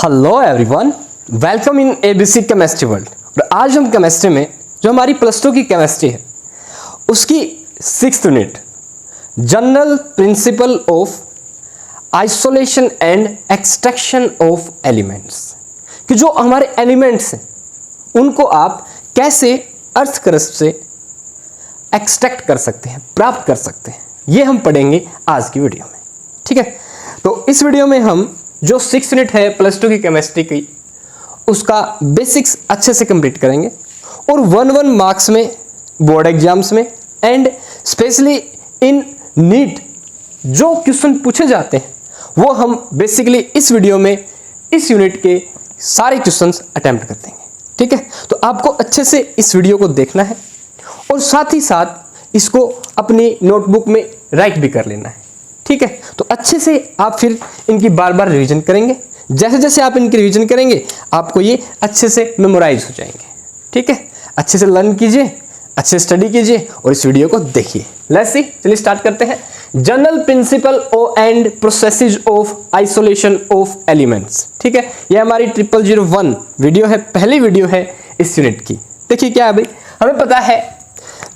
Hello everyone, welcome in ABC chemistry world. और आज हम केमिस्ट्री में जो हमारी +2 की केमिस्ट्री है उसकी 6th unit general principle of isolation and extraction of elements कि जो हमारे एलिमेंट्स हैं उनको आप कैसे अर्थ क्रस्ट से एक्सट्रैक्ट कर सकते हैं, प्राप्त कर सकते हैं, ये हम पढ़ेंगे आज की वीडियो में। ठीक है, तो इस वीडियो में हम जो 6th यूनिट है +2 की केमिस्ट्री की उसका बेसिक्स अच्छे से कंप्लीट करेंगे और 1 मार्क्स में बोर्ड एग्जाम्स में एंड स्पेशली इन नीट जो क्वेश्चन पूछे जाते हैं वो हम बेसिकली इस वीडियो में इस यूनिट के सारे क्वेश्चंस अटेम्प्ट करते हैं। ठीक है, तो आपको अच्छे से इस वीडियो को देखना है और साथ ही साथ इसको अपनी नोटबुक में राइट भी कर लेना है। ठीक है, तो अच्छे से आप फिर इनकी बार बार रिवीजन करेंगे। जैसे जैसे आप इनकी रिवीजन करेंगे आपको ये अच्छे से मेमोराइज हो जाएंगे। ठीक है, अच्छे से लर्न कीजिए, अच्छे से स्टडी कीजिए और इस वीडियो को देखिए। लेट्स सी, चलिए स्टार्ट करते हैं। General principle and processes of isolation of elements. ठीक है, ये हमारी 0001 वीडियो है, पहली वीडियो है इस यूनिट की। देखिए क्या है भाई, हमें पता है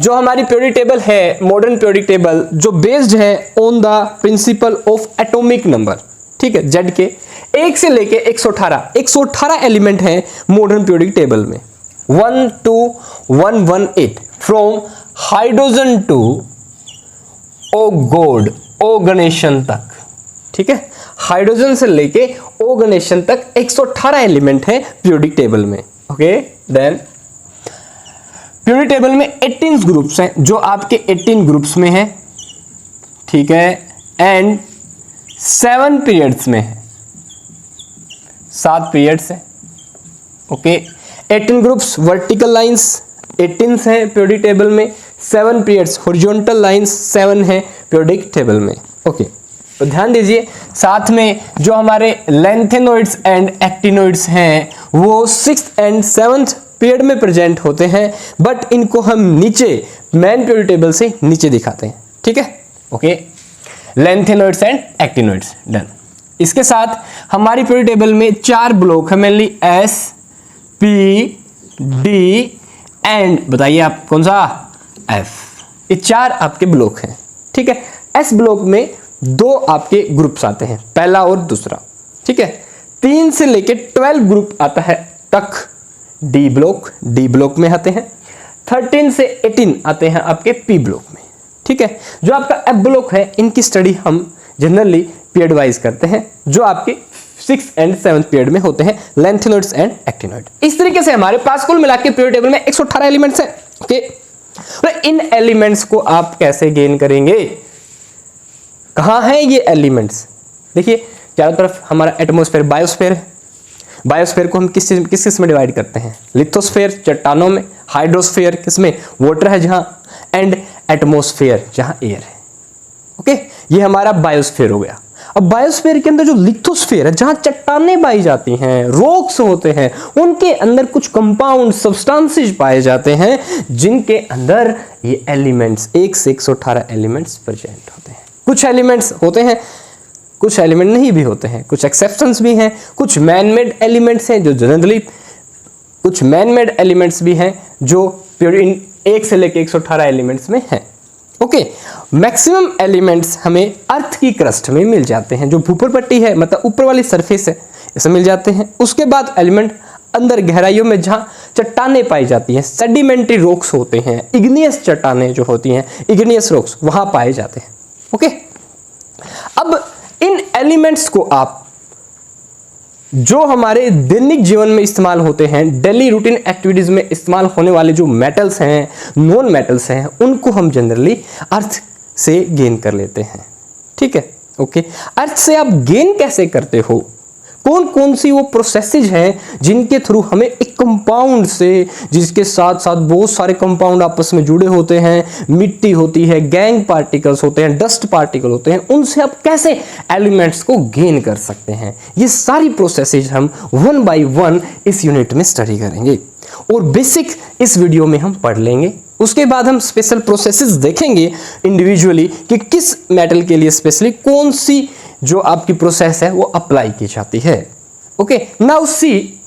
जो हमारी पीरियोडिक टेबल है, मॉडर्न पीरियोडिक टेबल जो बेस्ड है on the principle of atomic number. ठीक है, जेड के 1 से लेके 118 एलिमेंट हैं मॉडर्न पीरियोडिक टेबल में। 1 to 118 from hydrogen to oganesson तक। ठीक है, हाइड्रोजन से लेके ओ गणेशन तक 118 एलिमेंट है पीरियोडिक टेबल में। ओके, देन पीरियोडिक टेबल में 18 ग्रुप्स हैं जो आपके 18 ग्रुप्स में है। ठीक है, एंड 7 पीरियड्स में है, 7 पीरियड्स है। ओके, 18 ग्रुप्स वर्टिकल लाइंस 18 हैं पीरियोडिक टेबल में, 7 पीरियड्स हॉरिजॉन्टल लाइंस 7 हैं पीरियोडिक टेबल में। ओके, तो ध्यान दीजिए, साथ में जो हमारे लेंथेनोइड्स एंड एक्टिनोइड्स हैं वो 6th एंड 7th पीरियड में प्रेजेंट होते हैं, बट इनको हम नीचे मेन पीरियोडिक टेबल से नीचे दिखाते हैं। ठीक है, okay, lanthanoids and actinoids done. इसके साथ हमारी पीरियोडिक टेबल में 4 ब्लॉक है, mainly S, P, D and बताइए आप कौन सा F। ये 4 आपके ब्लॉक हैं। ठीक है, S ब्लॉक में 2 आपके ग्रुप्स आते हैं, पहला और दूसरा। ठीक है, 3 से लेके 12 ग्रुप आता है तक डी ब्लॉक में आते हैं। 13 से 18 आते हैं आपके पी ब्लॉक में। ठीक है, जो आपका एफ ब्लॉक है इनकी स्टडी हम जनरली पीरियड वाइज करते हैं जो आपके 6th एंड 7th पीरियड में होते हैं, लेंथेनोइड्स एंड एक्टिनोइड। इस तरीके से हमारे पास कुल मिला के पीरियड टेबल में 118 एलिमेंट्स हैं। ओके, इन एलिमेंट्स को आप कैसे गेन करेंगे, कहां है ये एलिमेंट्स? देखिए चारों तरफ हमारा एटमॉस्फेयर बायोस्फेयर है। बायोस्फेयर को हम किस में डिवाइड करते हैं? लिथोस्फेयर चट्टानों में, हाइड्रोस्फेयर किसमें? वाटर है जहां, एंड एटमॉस्फेयर जहां एयर है। ओके, ये हमारा बायोस्फेयर हो गया। अब बायोस्फेयर के अंदर जो लिथोस्फेयर है जहां चट्टानें पाई जाती हैं, रॉक्स होते हैं, उनके अंदर कुछ कंपाउंड सब्सटेंसेस पाए जाते हैं जिनके अंदर ये एलिमेंट्स 1 से 118 एलिमेंट्स प्रेजेंट होते हैं। कुछ एलिमेंट्स होते हैं, कुछ एलिमेंट नहीं भी होते हैं, कुछ एक्सेप्शंस भी हैं, कुछ मैन मेड एलिमेंट्स हैं जो जनरली, कुछ मैन मेड एलिमेंट्स भी हैं जो इन 1 से लेकर 118 एलिमेंट्स में हैं। ओके, मैक्सिमम एलिमेंट्स हमें अर्थ की क्रस्ट में मिल जाते हैं, जो भूपर पट्टी है मतलब ऊपर वाली सरफेस है, इसमें मिल जाते हैं। उसके बाद एलिमेंट अंदर गहराइयों में जहां चट्टानें पाई जाती हैं, सेडिमेंट्री रॉक्स होते हैं, इग्नियस चट्टानें जो होती हैं, इग्नियस रॉक्स वहां पाए जाते हैं। ओके, अब इन एलिमेंट्स को आप जो हमारे दैनिक जीवन में इस्तेमाल होते हैं, डेली रूटीन एक्टिविटीज में इस्तेमाल होने वाले जो मेटल्स हैं, नॉन मेटल्स हैं, उनको हम जनरली अर्थ से गेन कर लेते हैं। ठीक है, ओके, अर्थ से आप गेन कैसे करते हो, कौन कौन सी वो प्रोसेसेज हैं जिनके थ्रू हमें एक कंपाउंड से, जिसके साथ साथ बहुत सारे कंपाउंड आपस में जुड़े होते हैं, मिट्टी होती है, गैंग पार्टिकल्स होते हैं, डस्ट पार्टिकल होते हैं, उनसे आप कैसे एलिमेंट्स को गेन कर सकते हैं, ये सारी प्रोसेसेज हम 1 by 1 इस यूनिट में स्टडी करेंगे और बेसिक इस वीडियो में हम पढ़ लेंगे। उसके बाद हम स्पेशल प्रोसेसेस देखेंगे इंडिविजुअली कि किस मेटल के लिए स्पेशली कौन सी जो आपकी प्रोसेस है वो अप्लाई की जाती है। ओके, नाउ सी,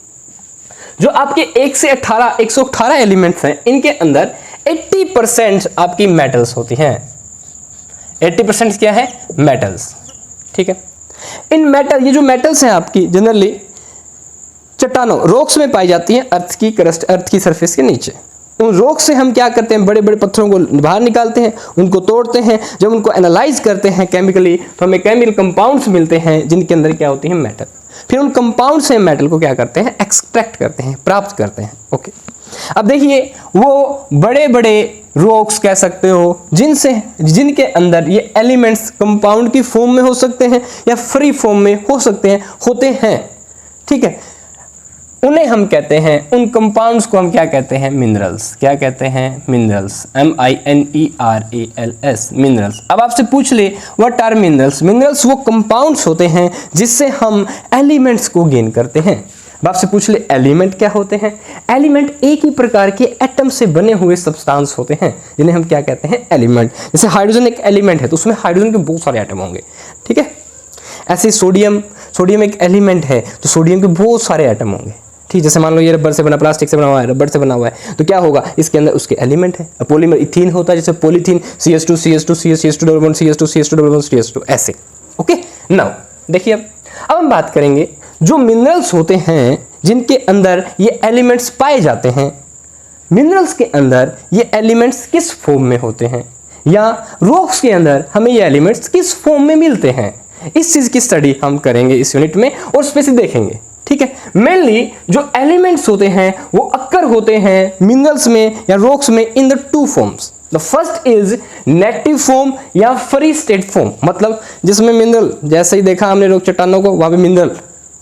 जो आपके 118 एलिमेंट्स हैं, इनके अंदर 80% आपकी मेटल्स होती हैं। 80% क्या है? मेटल्स। ठीक है, इन मेटल, ये जो मेटल्स हैं आपकी जनरली चट्टानों, रॉक्स में पाई जाती हैं, अर्थ की क्रस्ट, अर्थ की सरफेस के नीचे। उन रॉक से हम क्या करते हैं, बड़े बड़े पत्थरों को बाहर निकालते हैं, उनको तोड़ते हैं, जब उनको एनालाइज करते हैं केमिकली तो हमें केमिकल कंपाउंड्स मिलते हैं जिनके अंदर क्या होती हैं? मेटल। फिर उन कंपाउंड से मेटल को क्या करते हैं? एक्सट्रैक्ट करते हैं, प्राप्त करते हैं। ओके, अब देखिए, वो बड़े बड़े रॉक्स कह सकते हो जिनके अंदर ये एलिमेंट्स कंपाउंड की फॉर्म में हो सकते हैं या फ्री फॉर्म में हो सकते हैं, होते हैं। ठीक है, उन्हें हम कहते हैं, उन कंपाउंड्स को हम क्या कहते हैं? मिनरल्स। क्या कहते हैं? मिनरल्स। MINERALS, minerals. अब आपसे पूछ ले, व्हाट आर मिनरल्स? मिनरल्स वो कंपाउंड्स होते हैं जिससे हम एलिमेंट्स को गेन करते हैं। अब आपसे पूछ ले, एलिमेंट क्या होते हैं? एलिमेंट एक ही प्रकार के एटम से बने हुए सब्सटेंस होते हैं जिन्हें हम क्या कहते हैं? एलिमेंट। जैसे हाइड्रोजन एक एलिमेंट है तो उसमें हाइड्रोजन के बहुत सारे एटम होंगे। ठीक है, ऐसे सोडियम एक एलिमेंट है तो सोडियम के बहुत सारे एटम होंगे। ठीक, जैसे मान लो ये रबर से बना, प्लास्टिक से बना हुआ है, रबर से बना हुआ है, तो क्या होगा? इसके अंदर उसके एलिमेंट है। पॉलीमर इथीन होता है, जैसे पॉलीथीन CH2 CH2 ऐसे। ओके, नाउ देखिए, अब हम बात करेंगे जो मिनरल्स होते हैं जिनके अंदर ये एलिमेंट्स पाए जाते हैं। मिनरल्स के अंदर ये एलिमेंट्स किस फॉर्म में होते हैं, या रॉक्स के अंदर हमें ये एलिमेंट्स किस फॉर्म में मिलते हैं, इस चीज की स्टडी हम करेंगे इस यूनिट में और स्पेसिफिक देखेंगे। ठीक है, मेनली जो एलिमेंट्स होते हैं वो अक्कर होते हैं मिनरल्स में या रॉक्स में in the two forms. The first is native form या फ्री स्टेट फॉर्म, मतलब जिसमें मिनरल, जैसे ही देखा हमने रॉक चट्टानों को, वहां पे मिनरल,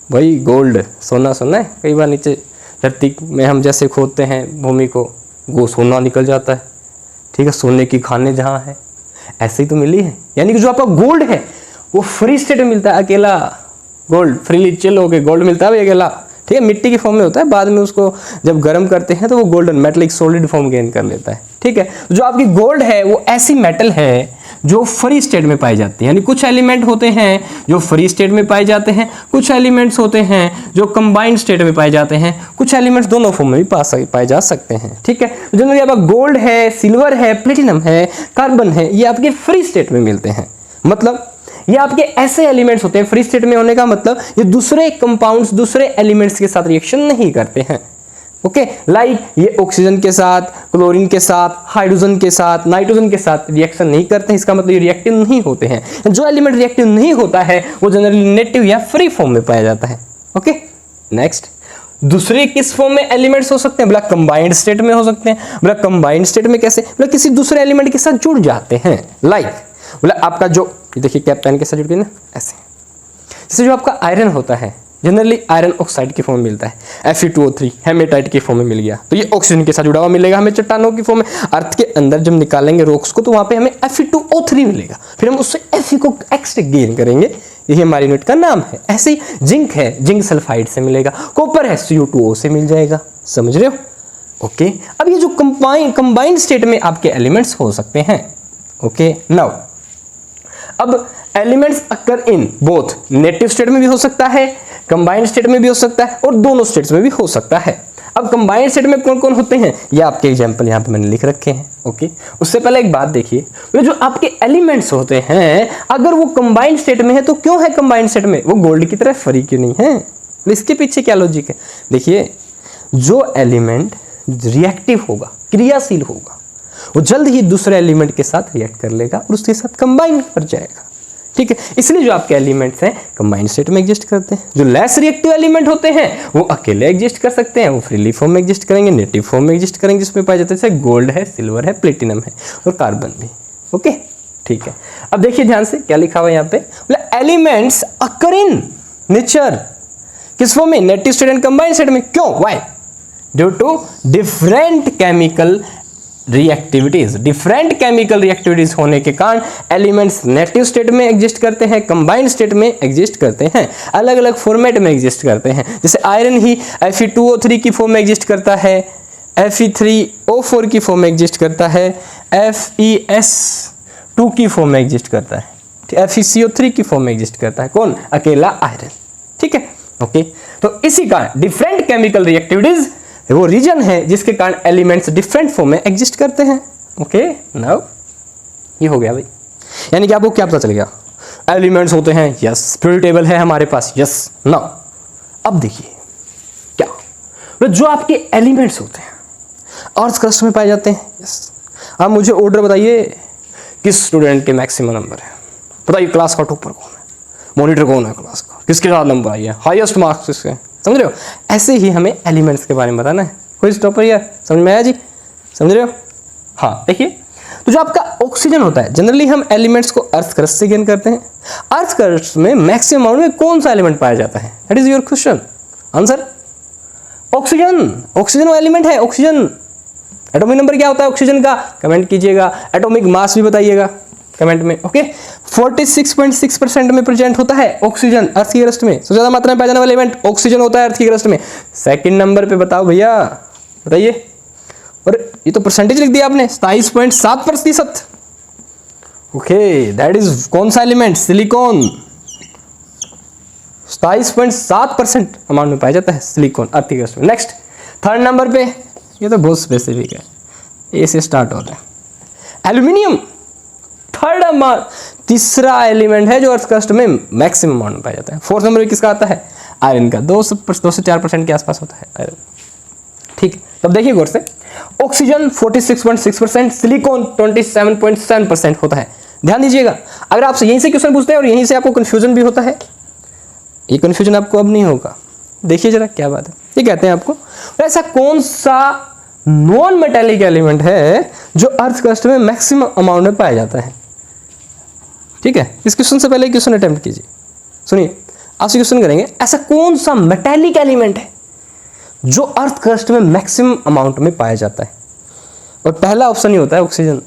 वही गोल्ड, सोना है, कई बार नीचे धरती में हम जैसे खोदते हैं भूमि को, वो सोना निकल जाता है। ठीक है, सोने की खाने जहां है, ऐसे ही तो मिली है। यानी कि जो आपका गोल्ड है वो फ्री स्टेट में मिलता है, अकेला गोल्ड, फ्रीली चिल होके गोल्ड मिलता है अकेला। ठीक है, मिट्टी की फॉर्म में होता है, बाद में उसको जब गर्म करते हैं तो वो golden metallic solid form gain कर लेता है। ठीक है, जो आपकी गोल्ड है वो ऐसी मेटल है जो फ्री स्टेट में पाई जाती है। यानी कुछ एलिमेंट होते हैं जो फ्री स्टेट में पाए जाते हैं, कुछ एलिमेंट्स होते हैं जो कंबाइंड स्टेट में पाए जाते हैं, कुछ एलिमेंट्स दोनों फॉर्म में भी पाए जा सकते हैं। ठीक है, जनरली आपका गोल्ड है, सिल्वर है, प्लेटिनम है, कार्बन है, ये आपके फ्री स्टेट में मिलते हैं। मतलब ये आपके ऐसे एलिमेंट्स होते हैं, फ्री स्टेट में होने का मतलब ये दूसरे कंपाउंड्स, दूसरे एलिमेंट्स के साथ रिएक्शन नहीं करते हैं। ओके, लाइक ये ऑक्सीजन के साथ, क्लोरीन के साथ, हाइड्रोजन के साथ, नाइट्रोजन के साथ रिएक्शन नहीं करते हैं। इसका मतलब ये रिएक्टिव नहीं होते हैं। जो एलिमेंट रिएक्टिव नहीं होता है वो जनरली नेटिव या फ्री फॉर्म में पाया जाता है। ओके, नेक्स्ट, दूसरे किस फॉर्म में एलिमेंट्स हो सकते हैं? बोला कंबाइंड स्टेट में हो सकते हैं। बोला कंबाइंड स्टेट में कैसे? बोला किसी दूसरे एलिमेंट के साथ जुड़ जाते हैं। लाइक बोला आपका जो, देखिए कैप पेन के साथ जुड़ गई ना, ऐसे। जैसे जो आपका आयरन होता है, जनरली आयरन ऑक्साइड की फॉर्म में मिलता है, Fe2O3 हेमेटाइट की फॉर्म में मिल गया, तो ये ऑक्सीजन के साथ जुड़ा हुआ मिलेगा हमें चट्टानों की फॉर्म में। अर्थ के अंदर जब निकालेंगे रॉक्स को तो वहां पे हमें Fe2O3 मिलेगा, फिर हम उससे Fe को एक्सट्रैक्ट गेन करेंगे, यही हमारी यूनिट का नाम है। ऐसे ही जिंक है, जिंक सल्फाइड से मिलेगा, कॉपर है, Cu2O से मिल जाएगा। समझ रहे हो? ओके, अब ये जो कंबाइंड स्टेट में आपके एलिमेंट्स हो सकते हैं। ओके, नाउ अब elements occur in both, native state में भी हो सकता है, कंबाइंड स्टेट में भी हो सकता है, और दोनों स्टेट्स में भी हो सकता है। अब कंबाइंड स्टेट में कौन कौन होते हैं ये आपके एग्जांपल यहाँ पे मैंने लिख रखे हैं। ओके, उससे पहले एक बात देखिए, वो जो आपके एलिमेंट्स होते हैं अगर वो कंबाइंड स्टेट में है तो क्यों है कंबाइंड स्टेट में? वो गोल्ड की तरह फ्री क्यों नहीं है? तो इसके पीछे क्या लॉजिक है? देखिए, जो एलिमेंट रिएक्टिव होगा, क्रियाशील होगा, वो जल्द ही दूसरे एलिमेंट के साथ रिएक्ट कर लेगा और उसके साथ कंबाइन कर जाएगा। ठीक है, इसलिए जो आपके एलिमेंट्स हैं कंबाइंड स्टेट में एग्जिस्ट करते हैं। जो लेस रिएक्टिव एलिमेंट होते हैं वो अकेले एग्जिस्ट कर सकते हैं, वो फ्रीली फॉर्म में एग्जिस्ट करेंगे, नेटिव फॉर्म में एग्जिस्ट करेंगे, जिसमें पाए जाते हैं जैसे गोल्ड है, सिल्वर है, प्लेटिनम है और कार्बन भी। ओके, ठीक है, अब देखिए ध्यान से क्या लिखा हुआ है यहाँ पे, एलिमेंट्स अकर इन नेचर किस फॉर्म में? Native state and combined state में। क्यों? Why? Due to different chemical reactivities. Different chemical reactivities होने के कारण एलिमेंट्स नेटिव स्टेट में एग्जिस्ट करते हैं, कंबाइंड स्टेट में एग्जिस्ट करते हैं, अलग अलग फॉर्मेट में एग्जिस्ट करते हैं। जैसे आयरन ही Fe2O3 की फॉर्म में एग्जिस्ट करता है, Fe3O4 की फॉर्म में एग्जिस्ट करता है, FeS2 की फॉर्म में एग्जिस्ट करता है, FeCO3 की फॉर्म में एग्जिस्ट करता है। कौन? अकेला आयरन। ठीक है, ओके, तो इसी का डिफरेंट केमिकल रिएक्टिविटीज वो रीजन है जिसके कारण एलिमेंट्स डिफरेंट फॉर्म में एग्जिस्ट करते हैं। ओके, नाउ ये हो गया भाई, यानी कि आपको क्या पता चल गया, एलिमेंट्स होते हैं, यस, पीरियोडिक टेबल है हमारे पास, यस। नाउ अब देखिए क्या, तो जो आपके एलिमेंट्स होते हैं अर्थ क्रस्ट में पाए जाते हैं, यस। अब मुझे ऑर्डर बताइए किस स्टूडेंट के मैक्सिमम नंबर है, बताइए क्लास का टॉपर कौन है, मॉनिटर कौन है क्लास का, किसके साथ नंबर आई है, हाईएस्ट मार्क्स किसके, समझ रहे हो। ऐसे ही हमें एलिमेंट्स के बारे में बताना है, कोई टॉपर यार, समझ में आया जी, समझ रहे हो। हाँ देखिए, तो जो आपका ऑक्सीजन होता है, जनरली हम एलिमेंट्स को अर्थ क्रस्ट से गेन करते हैं। अर्थ क्रस्ट में मैक्सिमम अमाउंट में कौन सा एलिमेंट पाया जाता है, that is your question answer, oxygen. Oxygen वो एलिमेंट है, ऑक्सीजन। एटॉमिक नंबर क्या होता है ऑक्सीजन का, कमेंट कीजिएगा, एटॉमिक मास भी बताइएगा कमेंट में। ओके, 46.6% में प्रेजेंट होता है ऑक्सीजन अर्थ की क्रस्ट में, सबसे ज्यादा मात्रा में पाया जाने वाला एलिमेंट ऑक्सीजन होता है अर्थ की क्रस्ट में। सेकंड नंबर पे बताओ भैया, बताइए, और ये तो परसेंटेज लिख दिया आपने, 27.7%। ओके, दैट इज कौन सा एलिमेंट, सिलिकॉन। 27.7% अमाउंट में पाया जाता है सिलिकॉन अर्थ की क्रस्ट में। नेक्स्ट थर्ड नंबर पे, ये तो बहुत स्पेसिफिक है, ए से स्टार्ट हो रहा है, एल्यूमिनियम। थर्ड अमाउंट, तीसरा एलिमेंट है जो अर्थ क्रस्ट में मैक्सिमम अमाउंट में पाया जाता है। फोर्थ नंबर पे किसका आता है, आयरन का, 2 से 4% के आसपास होता है आयरन। ठीक है, तब देखिए गौर से, ऑक्सीजन 46.6%, सिलिकॉन 27.7% होता है। ध्यान दीजिएगा, अगर आपसे यहीं से क्वेश्चन पूछते हैं और यहीं से आपको कंफ्यूजन भी होता है, ये कंफ्यूजन आपको अब नहीं होगा। देखिए जरा क्या बात है, ये कहते हैं आपको, ऐसा कौन सा नॉन मेटेलिक एलिमेंट है जो अर्थ क्रस्ट में मैक्सिमम अमाउंट में पाया जाता है। ठीक है, इस क्वेश्चन से पहले क्वेश्चन अटेम्प्ट कीजिए, सुनिए, आपसे क्वेश्चन करेंगे, ऐसा कौन सा मेटेलिक एलिमेंट है जो अर्थ क्रस्ट में मैक्सिमम अमाउंट में पाया जाता है, और पहला ऑप्शन ही होता है ऑक्सीजन।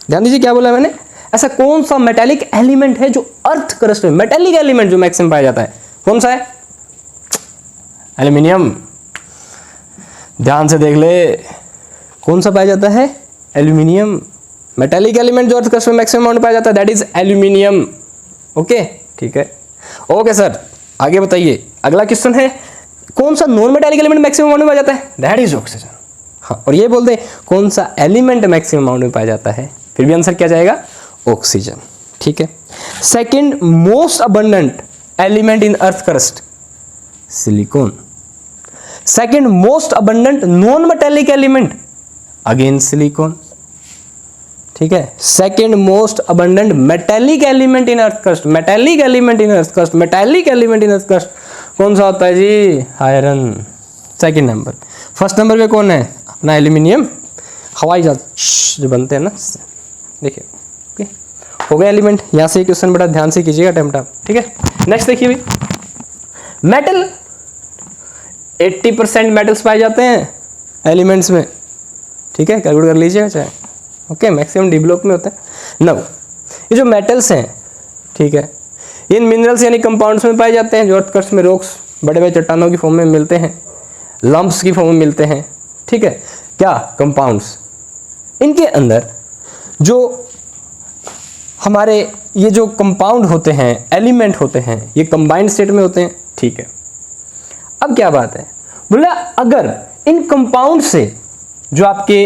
ध्यान दीजिए क्या बोला मैंने, ऐसा कौन सा मेटेलिक एलिमेंट है जो अर्थ क्रस्ट में, मेटेलिक एलिमेंट जो मैक्सिमम पाया जाता है, कौन सा है, एल्यूमिनियम। ध्यान से देख ले, कौन सा पाया जाता है, एल्यूमिनियम। मेटेलिक एलिमेंट जो अर्थ क्रस्ट में मैक्सिमम अमाउंट पाया जाता है, दैट इज एल्यूमिनियम। ओके, ठीक है, ओके सर, आगे बताइए, अगला क्वेश्चन है, कौन सा non metallic element maximum amount में पाया जाता है, दैट इज ऑक्सीजन। हाँ, और ये बोल दे कौन सा एलिमेंट मैक्सिमम अमाउंट में पाया जाता है, फिर भी आंसर क्या जाएगा, ऑक्सीजन। ठीक है, second most abundant element in earth crust, silicon. Second most abundant non metallic element, again silicon. ठीक है, second most abundant metallic element in earth crust, metallic element in earth crust, metallic element in earth crust कौन सा होता है जी, iron. Second number, first number पे कौन है, अपना एल्यूमिनियम, हवाई जहाज जो बनते हैं ना, देखिए। ओके, हो गया एलिमेंट। यहाँ से क्वेश्चन बड़ा ध्यान से कीजिएगा अटेम्प्ट आप। ठीक है, नेक्स्ट देखिए भाई, मेटल, 80% मेटल्स पाए जाते हैं एलिमेंट्स में। ठीक है, कैलकुलेट कर लीजिएगा चाहे। ओके, मैक्सिमम डी ब्लॉक में होता है। नौ, ये जो मेटल्स हैं, ठीक है, इन मिनरल्स यानी कंपाउंड्स में पाए जाते हैं जो अर्थ क्रस्ट में रॉक्स, बड़े बड़े चट्टानों की फॉर्म में मिलते हैं, लंप्स की फॉर्म में मिलते हैं। ठीक है, क्या कंपाउंड्स, इनके अंदर जो हमारे ये जो कंपाउंड होते हैं, एलिमेंट होते हैं, ये कंबाइंड स्टेट में होते हैं। ठीक है, अब क्या बात है, बोला अगर इन कंपाउंड से जो आपके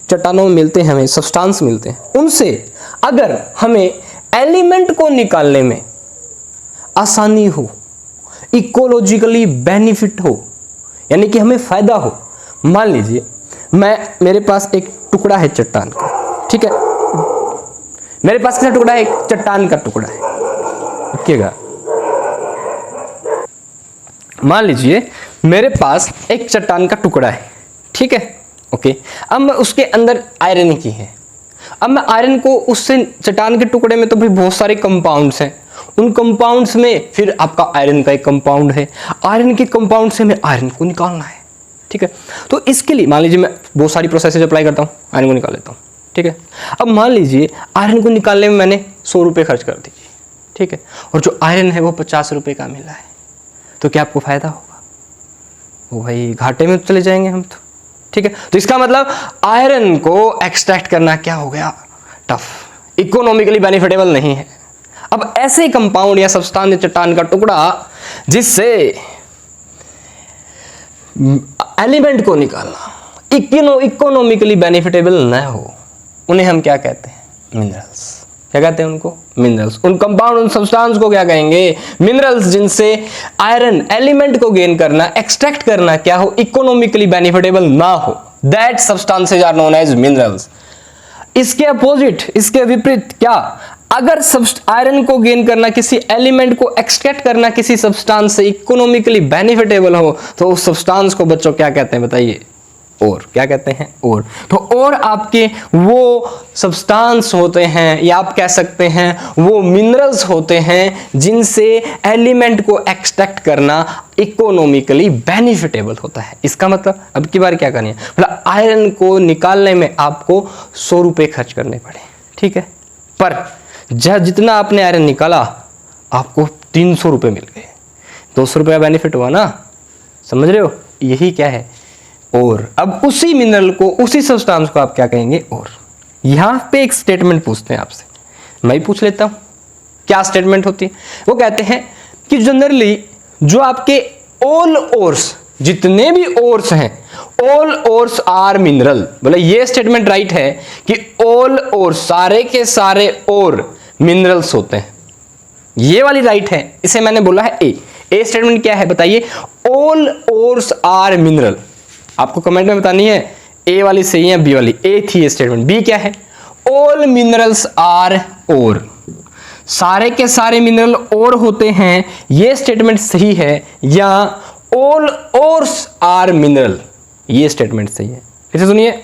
चट्टानों में मिलते हैं, हमें सब्सटेंस मिलते हैं, उनसे अगर हमें एलिमेंट को निकालने में आसानी हो, इकोलॉजिकली बेनिफिट हो, यानी कि हमें फायदा हो, मान लीजिए मेरे पास एक टुकड़ा है चट्टान का। ठीक है, मेरे पास कितना टुकड़ा है, एक चट्टान का टुकड़ा है। रखिएगा, मान लीजिए मेरे पास एक चट्टान का टुकड़ा है। ठीक है, ओके, अब मैं उसके अंदर आयरन की है, अब मैं आयरन को उससे चट्टान के टुकड़े में तो भाई बहुत सारे कंपाउंड्स हैं, उन कंपाउंड्स में फिर आपका आयरन का एक कंपाउंड है, आयरन के कंपाउंड से हमें आयरन को निकालना है। ठीक है, तो इसके लिए मान लीजिए मैं बहुत सारी प्रोसेसेज अप्लाई करता हूँ, आयरन को निकाल लेता हूँ। ठीक है, अब मान लीजिए आयरन को निकालने में मैंने 100 रुपये खर्च कर दिए। ठीक है, और जो आयरन है वो 50 रुपये का मिला है, तो क्या आपको फायदा होगा, वो भाई घाटे में चले जाएंगे हम तो। ठीक है, तो इसका मतलब आयरन को एक्सट्रैक्ट करना क्या हो गया, टफ, इकोनॉमिकली बेनिफिटेबल नहीं है। अब ऐसे कंपाउंड या सब्सटेंस, चट्टान का टुकड़ा जिससे एलिमेंट को निकालना इकोनॉमिकली बेनिफिटेबल न हो, उन्हें हम क्या कहते हैं? मिनरल्स। क्या कहते हैं उनको? मिनरल्स। उन कंपाउंड, उन सब्सटेंस को क्या कहेंगे? मिनरल्स, जिनसे आयरन एलिमेंट को गेन करना, एक्सट्रैक्ट करना क्या हो? इकोनॉमिकली बेनिफिटेबल ना हो, that substances are known as minerals. इसके अपोजिट, इसके विपरीत क्या? अगर आयरन को गेन करना, किसी एलिमेंट को एक्सट्रैक्ट करना किसी सब्सटेंस से इकोनॉमिकली बेनिफिटेबल हो, तो उस सब्सटेंस को बच्चों क्या कहते हैं बताइए? और। क्या कहते हैं? और। तो और आपके वो सब्सटेंस होते हैं, या आप कह सकते हैं वो मिनरल्स होते हैं जिनसे एलिमेंट को एक्सट्रैक्ट करना इकोनॉमिकली बेनिफिटेबल होता है। इसका मतलब अब की बार क्या करनी है, मतलब आयरन को निकालने में आपको 100 रुपये खर्च करने पड़े, ठीक है, पर जितना आपने आयरन निकाला आपको 300 रुपये मिल गए, 200 रुपये का बेनिफिट हुआ ना, समझ रहे हो? यही क्या है? और। अब उसी मिनरल को, उसी सब्सटेंस को आप क्या कहेंगे? और। यहां पे एक स्टेटमेंट पूछते हैं आपसे, मैं ही पूछ लेता हूं, क्या स्टेटमेंट होती है? वो कहते हैं कि जनरली जो आपके ऑल ओर्स, जितने भी ओर्स हैं, ऑल ओर्स आर मिनरल। बोले ये स्टेटमेंट राइट है कि ऑल ओर्स, सारे के सारे और मिनरल्स होते हैं। ये वाली राइट है, इसे मैंने बोला है ए स्टेटमेंट क्या है बताइए? All ores are mineral. आपको कमेंट में बतानी है ए वाली सही है, बी वाली। ए थी ये स्टेटमेंट, बी क्या है? ऑल मिनरल्स आर और। सारे के सारे मिनरल और होते हैं, ये स्टेटमेंट सही है, या ऑल ओर्स आर मिनरल, ये स्टेटमेंट सही है। फिर से सुनिए,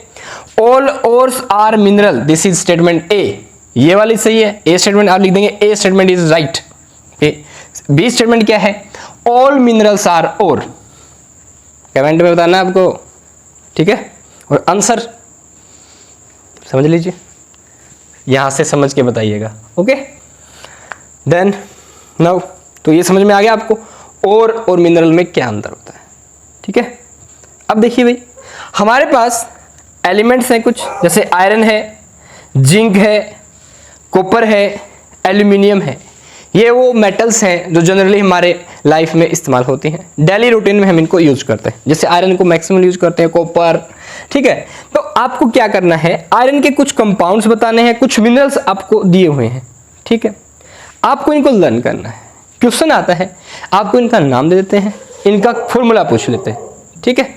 all ores are mineral, this is statement A, ये वाली सही है। ए स्टेटमेंट आप लिख देंगे, A statement is right. B statement क्या है? All minerals are ore. Comment में बताना है आपको, ठीक है? और आंसर समझ लीजिए, यहां से समझ के बताइएगा, ओके? देन नाउ, तो ये समझ में आ गया आपको और मिनरल में क्या अंतर होता है, ठीक है? अब देखिए भाई, हमारे पास एलिमेंट्स हैं कुछ, जैसे आयरन है, जिंक है, कॉपर है, एल्यूमिनियम है। ये वो मेटल्स हैं जो जनरली हमारे लाइफ में इस्तेमाल होती हैं, डेली रूटीन में हम इनको यूज करते हैं। जैसे आयरन को मैक्सिमम यूज करते हैं, कॉपर, ठीक है? तो आपको क्या करना है, आयरन के कुछ कंपाउंड्स बताने हैं, कुछ मिनरल्स आपको दिए हुए हैं, ठीक है? आपको इनको लर्न करना है। क्वेश्चन आता है, आपको इनका नाम दे देते हैं, इनका फॉर्मूला पूछ लेते हैं, ठीक है?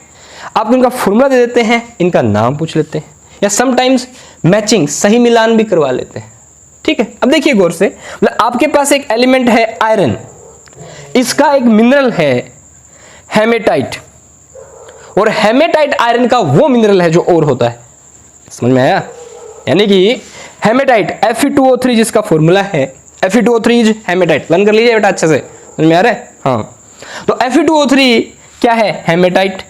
आपको इनका फॉर्मूला दे देते हैं, इनका नाम पूछ लेते हैं, या समटाइम्स मैचिंग, सही मिलान भी करवा लेते हैं, ठीक है? अब देखिए गौर से, मतलब आपके पास एक एलिमेंट है आयरन, इसका एक मिनरल है हेमेटाइट, और हेमेटाइट आयरन का वो मिनरल है जो और होता है। समझ में आया? यानी कि हेमेटाइट Fe2O3 जिसका फॉर्मूला है, Fe2O3 इज हेमेटाइट। लर्न कर लीजिए बेटा अच्छे से, समझ में आ रहा है? हाँ, तो Fe2O3 क्या है? हेमेटाइट।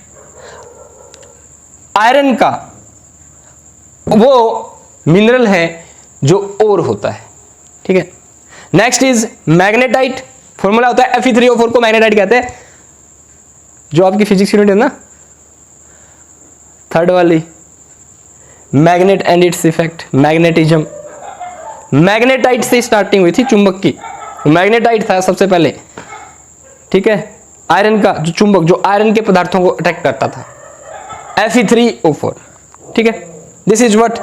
आयरन का वो मिनरल है जो और होता है, ठीक है? नेक्स्ट इज मैग्नेटाइट, फॉर्मूला होता है Fe3O4 को मैग्नेटाइट कहते हैं, जो आपकी फिजिक्स यूनिट है ना, थर्ड वाली, magnet and its effect, magnetism. Magnetite से स्टार्टिंग हुई थी चुंबक की, मैग्नेटाइट था सबसे पहले, ठीक है? आयरन का जो चुंबक, जो आयरन के पदार्थों को अट्रैक्ट करता था, Fe3O4, ठीक है? This is what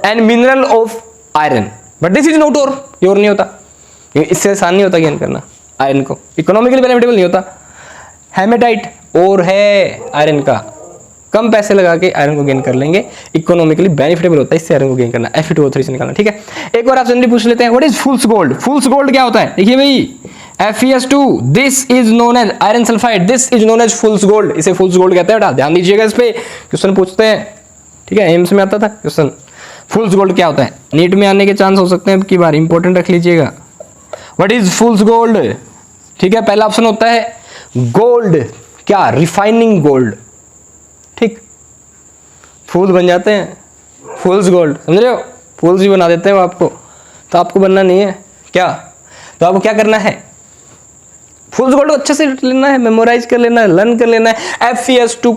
and mineral of iron, but this is not और, ये और नहीं होता, इससे आसान नहीं होता गेन करना आयरन को, इकोनॉमिकली बेनिफिटेबल नहीं होता। हेमेटाइट और है आयरन का, कम पैसे लगा के आयरन को गेन कर लेंगे, इकोनॉमिकली बेनिफिटेबल होता है इससे आयरन को गेन करना, Fe2O3 से निकालना, ठीक है? एक और आप जनरली पूछ लेते हैं, what is fool's gold? Fool's gold क्या होता है? देखिए भाई, FeS2, this is known as iron sulphide, this is known as fool's gold, इसे फूल्स गोल्ड कहते हैं बेटा, ध्यान दीजिएगा इस पे, क्वेश्चन पूछते हैं, ठीक है? एम्स में आता था क्वेश्चन, फूल्स गोल्ड क्या होता है? नीट में आने के चांस हो सकते हैं, अब की बार इंपॉर्टेंट रख लीजिएगा। What is fool's gold? ठीक है, पहला ऑप्शन होता है गोल्ड, क्या? रिफाइनिंग गोल्ड, ठीक? फूल बन जाते हैं, फूल्स गोल्ड, समझ रहे हो? फूल्स भी बना देते हैं वो आपको, तो आपको बनना नहीं है क्या? तो आपको क्या करना है? फूल्स गोल्ड को अच्छे से लेना है, मेमोराइज कर लेना है, लर्न कर लेना है। FeS2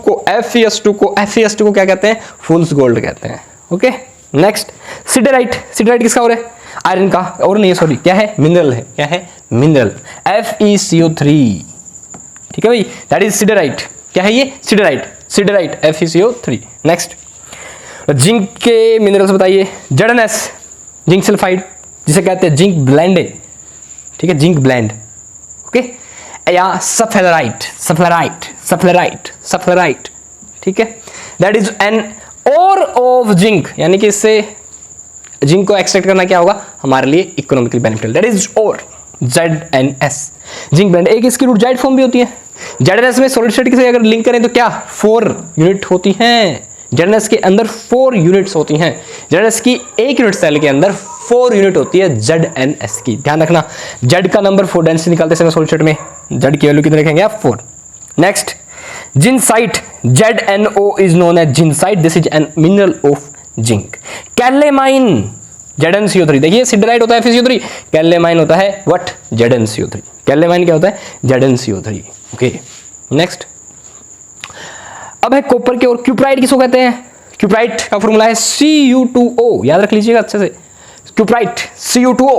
को क्या कहते हैं? फूल्स गोल्ड कहते हैं, ओके? नेक्स्ट सिडेराइट, सिडेराइट किसका और है? आयरन का, और नहीं है सॉरी, क्या है? मिनरल है, क्या है? मिनरल, FeCO3, ठीक है भाई, दैट इज सिडेराइट। क्या है ये? सिडराइट, सिडराइट FeCO3। नेक्स्ट, जिंक के मिनरल्स बताइए। ZnS जिंक सल्फाइड, जिसे कहते हैं जिंक ब्लेंड, ठीक है, जिंक ब्लेंड, ओके। या सफेराइट, सफेराइट, सफेराइट, सफेराइट, ठीक है, that is an ore of zinc, यानी कि इससे जिंक को एक्सट्रैक्ट करना क्या होगा हमारे लिए economical benefit, that is ore, ZnS zinc blende. एक इसकी रूट जाइड फॉर्म भी होती है। ZnS में सॉलिड स्टेट से अगर लिंक करें तो क्या 4 यूनिट होती हैं। ZnS के अंदर 4 यूनिट्स होती हैं। ZnS की एक यूनिट सेल के अंदर 4 यूनिट होती है ZnS की। ध्यान रखना, Z का नंबर 4 डेंसिटी निकालते समय सॉलिड स्टेट में Z की वैल्यू कितने रखेंगे आप? 4। Next, zincite, ZnO is known as zincite, this is an mineral of zinc. Calamine, ZnCO3, देखिए सिडराइट होता है FeCO3, कैलेमाइन होता है व्हाट? ZnCO3। कैलेमाइन क्या होता है? ZnCO3, okay. नेक्स्ट, अब है कॉपर के और क्यूप्राइट किसको कहते हैं? क्यूप्राइट का फॉर्मूला है Cu2O, याद रख लीजिएगा अच्छे से। Cuprite Cu2O,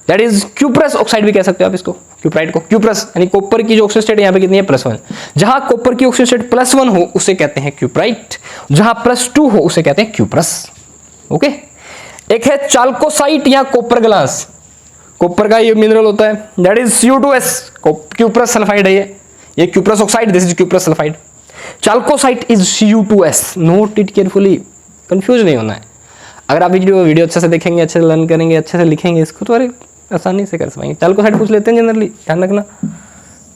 that is cuprous oxide भी कह सकते हो आप इसको, क्यूप्राइट को। क्यूप्रस यानी कॉपर की जो ऑक्सीजन स्टेट यहाँ पे कितनी है? +1। जहां कॉपर की ऑक्सीजन स्टेट +1 हो उसे कहते हैं क्यूप्राइट, जहां +2 हो उसे कहते हैं क्यूप्रस, ओके। एक है चाल्कोसाइट या कॉपर ग्लास, कॉपर का ये मिनरल होता है, that is Cu2S, cuprous sulphide है ये cuprous oxide, this is cuprous sulphide. Chalcocite is Cu2S, note it carefully, confuse नहीं होना है। अगर आप वीडियो अच्छे से देखेंगे, अच्छे से लर्न करेंगे, अच्छे से लिखेंगे इसको तो अरे आसानी से कर पाएंगे। चाल्कोसाइट पूछ लेते हैं जनरली, ध्यान रखना,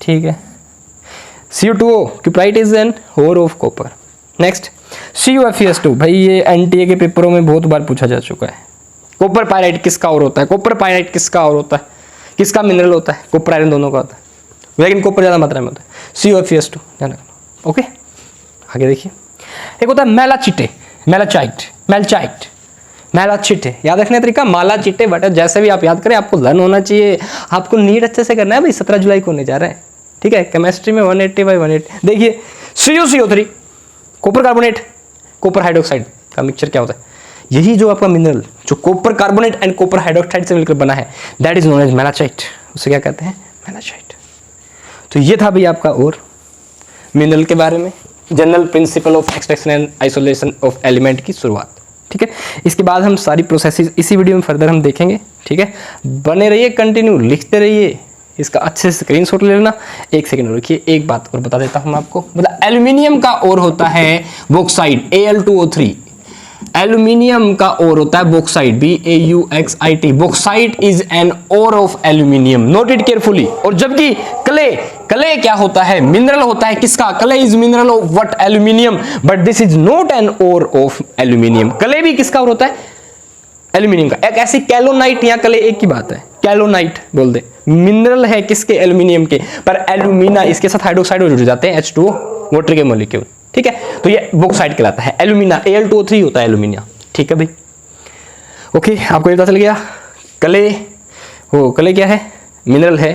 ठीक है। Cu2O, cuprite is an ore of copper. Next, CuFeS2, भाई ये NTA के पेपरों में बहुत बार पूछा जा चुका है। कॉपर पायराइट किसका और होता है? कॉपर पायराइट किसका और होता है? किसका मिनरल होता है? कॉपर आयरन दोनों का होता है, लेकिन कॉपर ज्यादा मात्रा में होता है। CuFeS2, ध्यान रखना, ओके। आगे देखिए, एक होता है मेलाचिटे, मेलाचाइट, मेलचाइट, मेलाचिटे, याद रखने का तरीका माला चिट्टे बट जैसे भी आप याद करें आपको लर्न होना चाहिए, आपको नीट अच्छे से करना है भाई। 17 जुलाई को होने जा रहा है, ठीक है। केमिस्ट्री में 180/180। देखिए CuCO3, copper carbonate, copper hydroxide का मिक्सचर क्या होता है? यही जो आपका मिनरल जो copper carbonate and copper hydroxide से मिलकर बना है, दैट इज नोन एज मेलाचाइट, उसे क्या कहते हैं? मेलाचाइट। तो ये था भाई आपका और मिनरल के बारे में, general principle of extraction and isolation of element की शुरुआत, ठीक है। इसके बाद हम सारी प्रोसेसेस इसी वीडियो में फर्दर हम देखेंगे, ठीक है। बने रहिए, कंटिन्यू लिखते रहिए, इसका अच्छे से स्क्रीनशॉट ले लेना। एक सेकंड रुकिए, एक बात और बता देता हूं आपको, मतलब एल्यूमिनियम का और होता है बॉक्साइट, Al2O3। एल्यूमिनियम का और होता है bauxite, BAUXIT। Bauxite is an ore of aluminium, note it carefully. और जबकि क्ले, क्ले क्या होता है? मिनरल होता है किसका? Clay is mineral of what? Aluminium, but this is not an ore of aluminium. Clay भी किसका और होता है? एल्यूमिनियम का। एक ऐसी कैलोनाइट या क्ले एक ही बात है, कैलोनाइट बोल दे, मिनरल है किसके? एल्यूमिनियम के, पर एल्यूमिना इसके साथ हाइड्रोक्साइड हो जुड़ जाते हैं, H2O, वाटर के मॉलिक्यूल, ठीक है। तो ये बॉक्साइट कहलाता है। एल्यूमिना Al2O3 होता है एल्यूमिनिया, ठीक है भाई, ओके। आपको ये पता चल गया, क्ले, वो क्ले क्या है? मिनरल है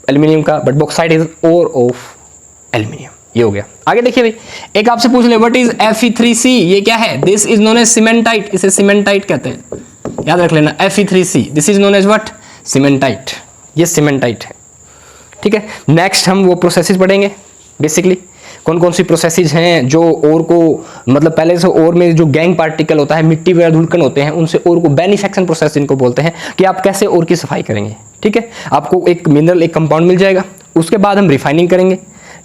एल्यूमिनियम का, but bauxite is ore of aluminium. ये हो गया। आगे देखिए भाई, एक आपसे पूछ ले व्हाट इज Fe3C, ये क्या है? This is known as cementite, इसे सीमेंटाइट कहते हैं, याद रख लेना। Fe3C, this is known as what? Cementite, ये सीमेंटाइट है, ठीक है। नेक्स्ट हम वो प्रोसेसेस पढ़ेंगे, बेसिकली कौन कौन सी प्रोसेसेस हैं जो ओर को, मतलब पहले से ओर में जो गैंग पार्टिकल होता है, मिट्टी वगैरह धूलकण होते हैं, उनसे ओर को बेनिफेक्शन प्रोसेस इनको बोलते हैं, कि आप कैसे ओर की सफाई करेंगे, ठीक है। आपको एक मिनरल, एक कंपाउंड मिल जाएगा, उसके बाद हम रिफाइनिंग करेंगे,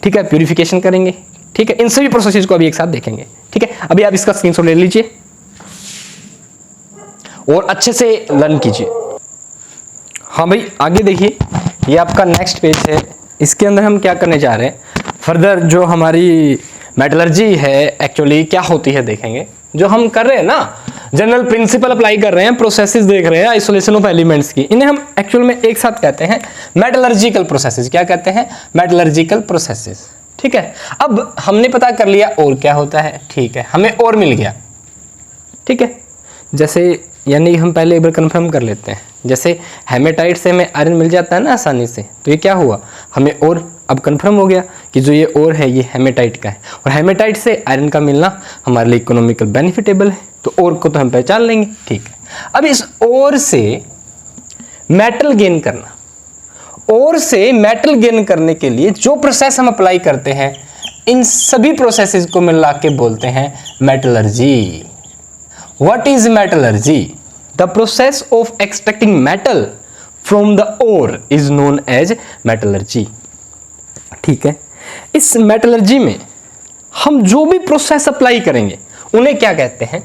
ठीक है, प्यूरिफिकेशन करेंगे, ठीक है। इन सभी प्रोसेसेस को अभी एक साथ देखेंगे, ठीक है। अभी आप इसका स्क्रीनशॉट ले लीजिए और अच्छे से लर्न कीजिए। हाँ भाई, आगे देखिए, ये आपका नेक्स्ट पेज है। इसके अंदर हम क्या करने जा रहे हैं, फर्दर जो हमारी मेटलर्जी है एक्चुअली क्या होती है देखेंगे। जो हम कर रहे हैं ना, जनरल प्रिंसिपल अप्लाई कर रहे हैं, प्रोसेसेस देख रहे हैं आइसोलेशन ऑफ एलिमेंट्स की, इन्हें हम एक्चुअल में एक साथ कहते हैं मेटलर्जिकल प्रोसेसेस। क्या कहते हैं? मेटलर्जिकल प्रोसेसेस, ठीक है। अब हमने पता कर लिया और क्या होता है, ठीक है, हमें और मिल गया, ठीक है। जैसे यानी हम पहले एक बार कंफर्म कर लेते हैं, जैसे हेमेटाइट से हमें आयरन मिल जाता है ना आसानी से, तो ये क्या हुआ, हमें और अब कंफर्म हो गया कि जो ये और है ये हेमेटाइट का है, और हेमेटाइट से आयरन का मिलना हमारे लिए इकोनॉमिकल बेनिफिटेबल है, तो और को तो हम पहचान लेंगे, ठीक है। अब इस और से मेटल गेन करना, ओर से मेटल गेन करने के लिए जो प्रोसेस हम अप्लाई करते हैं, इन सभी प्रोसेसेस को मिला के बोलते हैं metallurgy. What is metallurgy? The process of extracting metal from the ore is known as metallurgy. ठीक है, इस मेटलर्जी में हम जो भी प्रोसेस अप्लाई करेंगे उन्हें क्या कहते हैं?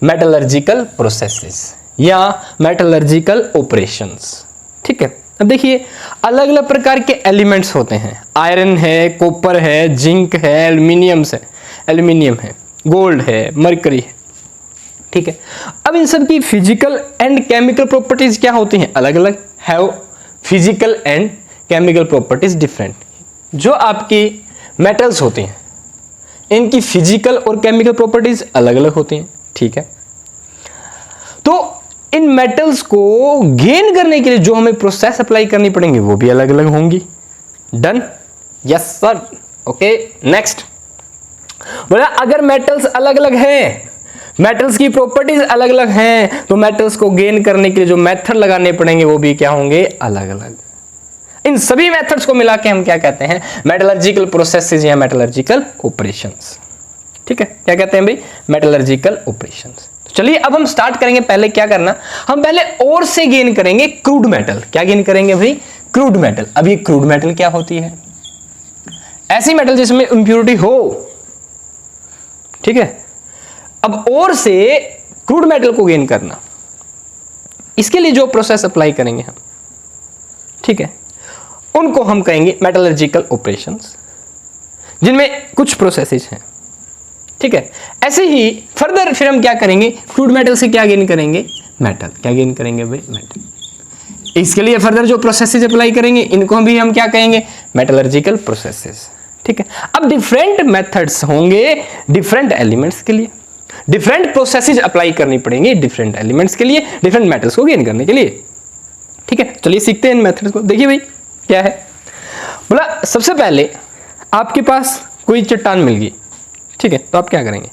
मेटलर्जिकल प्रोसेसेस या मेटलर्जिकल ऑपरेशंस। ठीक है, अब देखिए अलग अलग प्रकार के एलिमेंट्स होते हैं। आयरन है, कॉपर है, जिंक है, एल्यूमिनियम है, गोल्ड है, मरकरी है। ठीक है, अब इन सब की फिजिकल एंड केमिकल प्रॉपर्टीज क्या होती हैं? अलग अलग have physical and chemical properties different. जो आपकी मेटल्स होती हैं इनकी फिजिकल और केमिकल प्रॉपर्टीज अलग अलग होती हैं। ठीक है, तो इन मेटल्स को गेन करने के लिए जो हमें प्रोसेस अप्लाई करनी पड़ेंगी वो भी अलग अलग होंगी। Done? Yes sir. Okay, next बोला अगर मेटल्स अलग अलग हैं, मेटल्स की प्रॉपर्टीज अलग अलग हैं, तो मेटल्स को गेन करने के लिए जो मेथड लगाने पड़ेंगे वो भी क्या होंगे? अलग अलग। इन सभी मेथड्स को मिला के हम क्या कहते हैं? मेटलर्जिकल प्रोसेसेस या मेटलर्जिकल ऑपरेशंस। ठीक है, क्या कहते हैं भाई? Metallurgical operations. तो चलिए अब हम स्टार्ट करेंगे। पहले क्या करना, हम पहले ओर से गेन करेंगे क्रूड मेटल। क्या गेन करेंगे भाई? Crude metal. अब ये क्रूड मेटल क्या होती है? ऐसी मेटल जिसमें इंप्योरिटी हो। ठीक है, अब ओर से क्रूड मेटल को गेन करना, इसके लिए जो प्रोसेस अप्लाई करेंगे हम, ठीक है, उनको हम कहेंगे मेटलर्जिकल ऑपरेशंस, जिनमें कुछ प्रोसेसेस हैं। ठीक है, ऐसे ही फर्दर फिर हम क्या करेंगे? क्रूड मेटल से क्या गेन करेंगे? मेटल। क्या गेन करेंगे भाई? मेटल। इसके लिए फर्दर जो प्रोसेसेस अप्लाई करेंगे इनको भी हम क्या कहेंगे? Metallurgical processes. ठीक है, अब डिफरेंट मेथड्स होंगे डिफरेंट एलिमेंट्स के लिए, डिफरेंट प्रोसेसेस अप्लाई करनी पड़ेंगी डिफरेंट एलिमेंट्स के लिए, डिफरेंट मेटल्स को गेन करने के लिए। ठीक है, चलिए सीखते हैं इन मेथड्स को। देखिए भाई क्या है, बोला सबसे पहले आपके पास कोई चट्टान मिल गई। ठीक है, तो आप क्या करेंगे?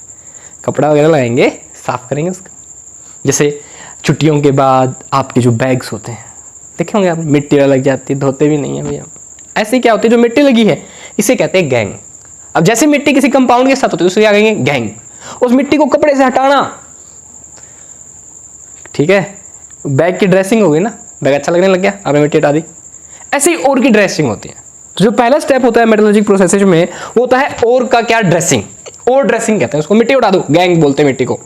कपड़ा वगैरह लगाएंगे, साफ करेंगे उसका। जैसे छुट्टियों के बाद आपके जो बैग्स होते हैं देखे होंगे आप, मिट्टी लग जाती है, धोते भी नहीं है भैया। ऐसे क्या होती है, जो मिट्टी लगी है इसे कहते हैं गैंग। अब जैसे मिट्टी किसी कंपाउंड के साथ होती है उसे क्या कहेंगे? गैंग। उस मिट्टी को कपड़े से हटाना। ठीक है, बैग की ड्रेसिंग हो गई ना, बैग अच्छा लगने लग गया, आपने मिट्टी हटा दी। ऐसे ही ओर की ड्रेसिंग होती है। तो जो पहला स्टेप होता है मेटलर्जिक प्रोसेस में वो होता है ओर का क्या? ड्रेसिंग। ओर ड्रेसिंग कहते हैं उसको, मिट्टी उठा दो, गैंग बोलते हैं मिट्टी को।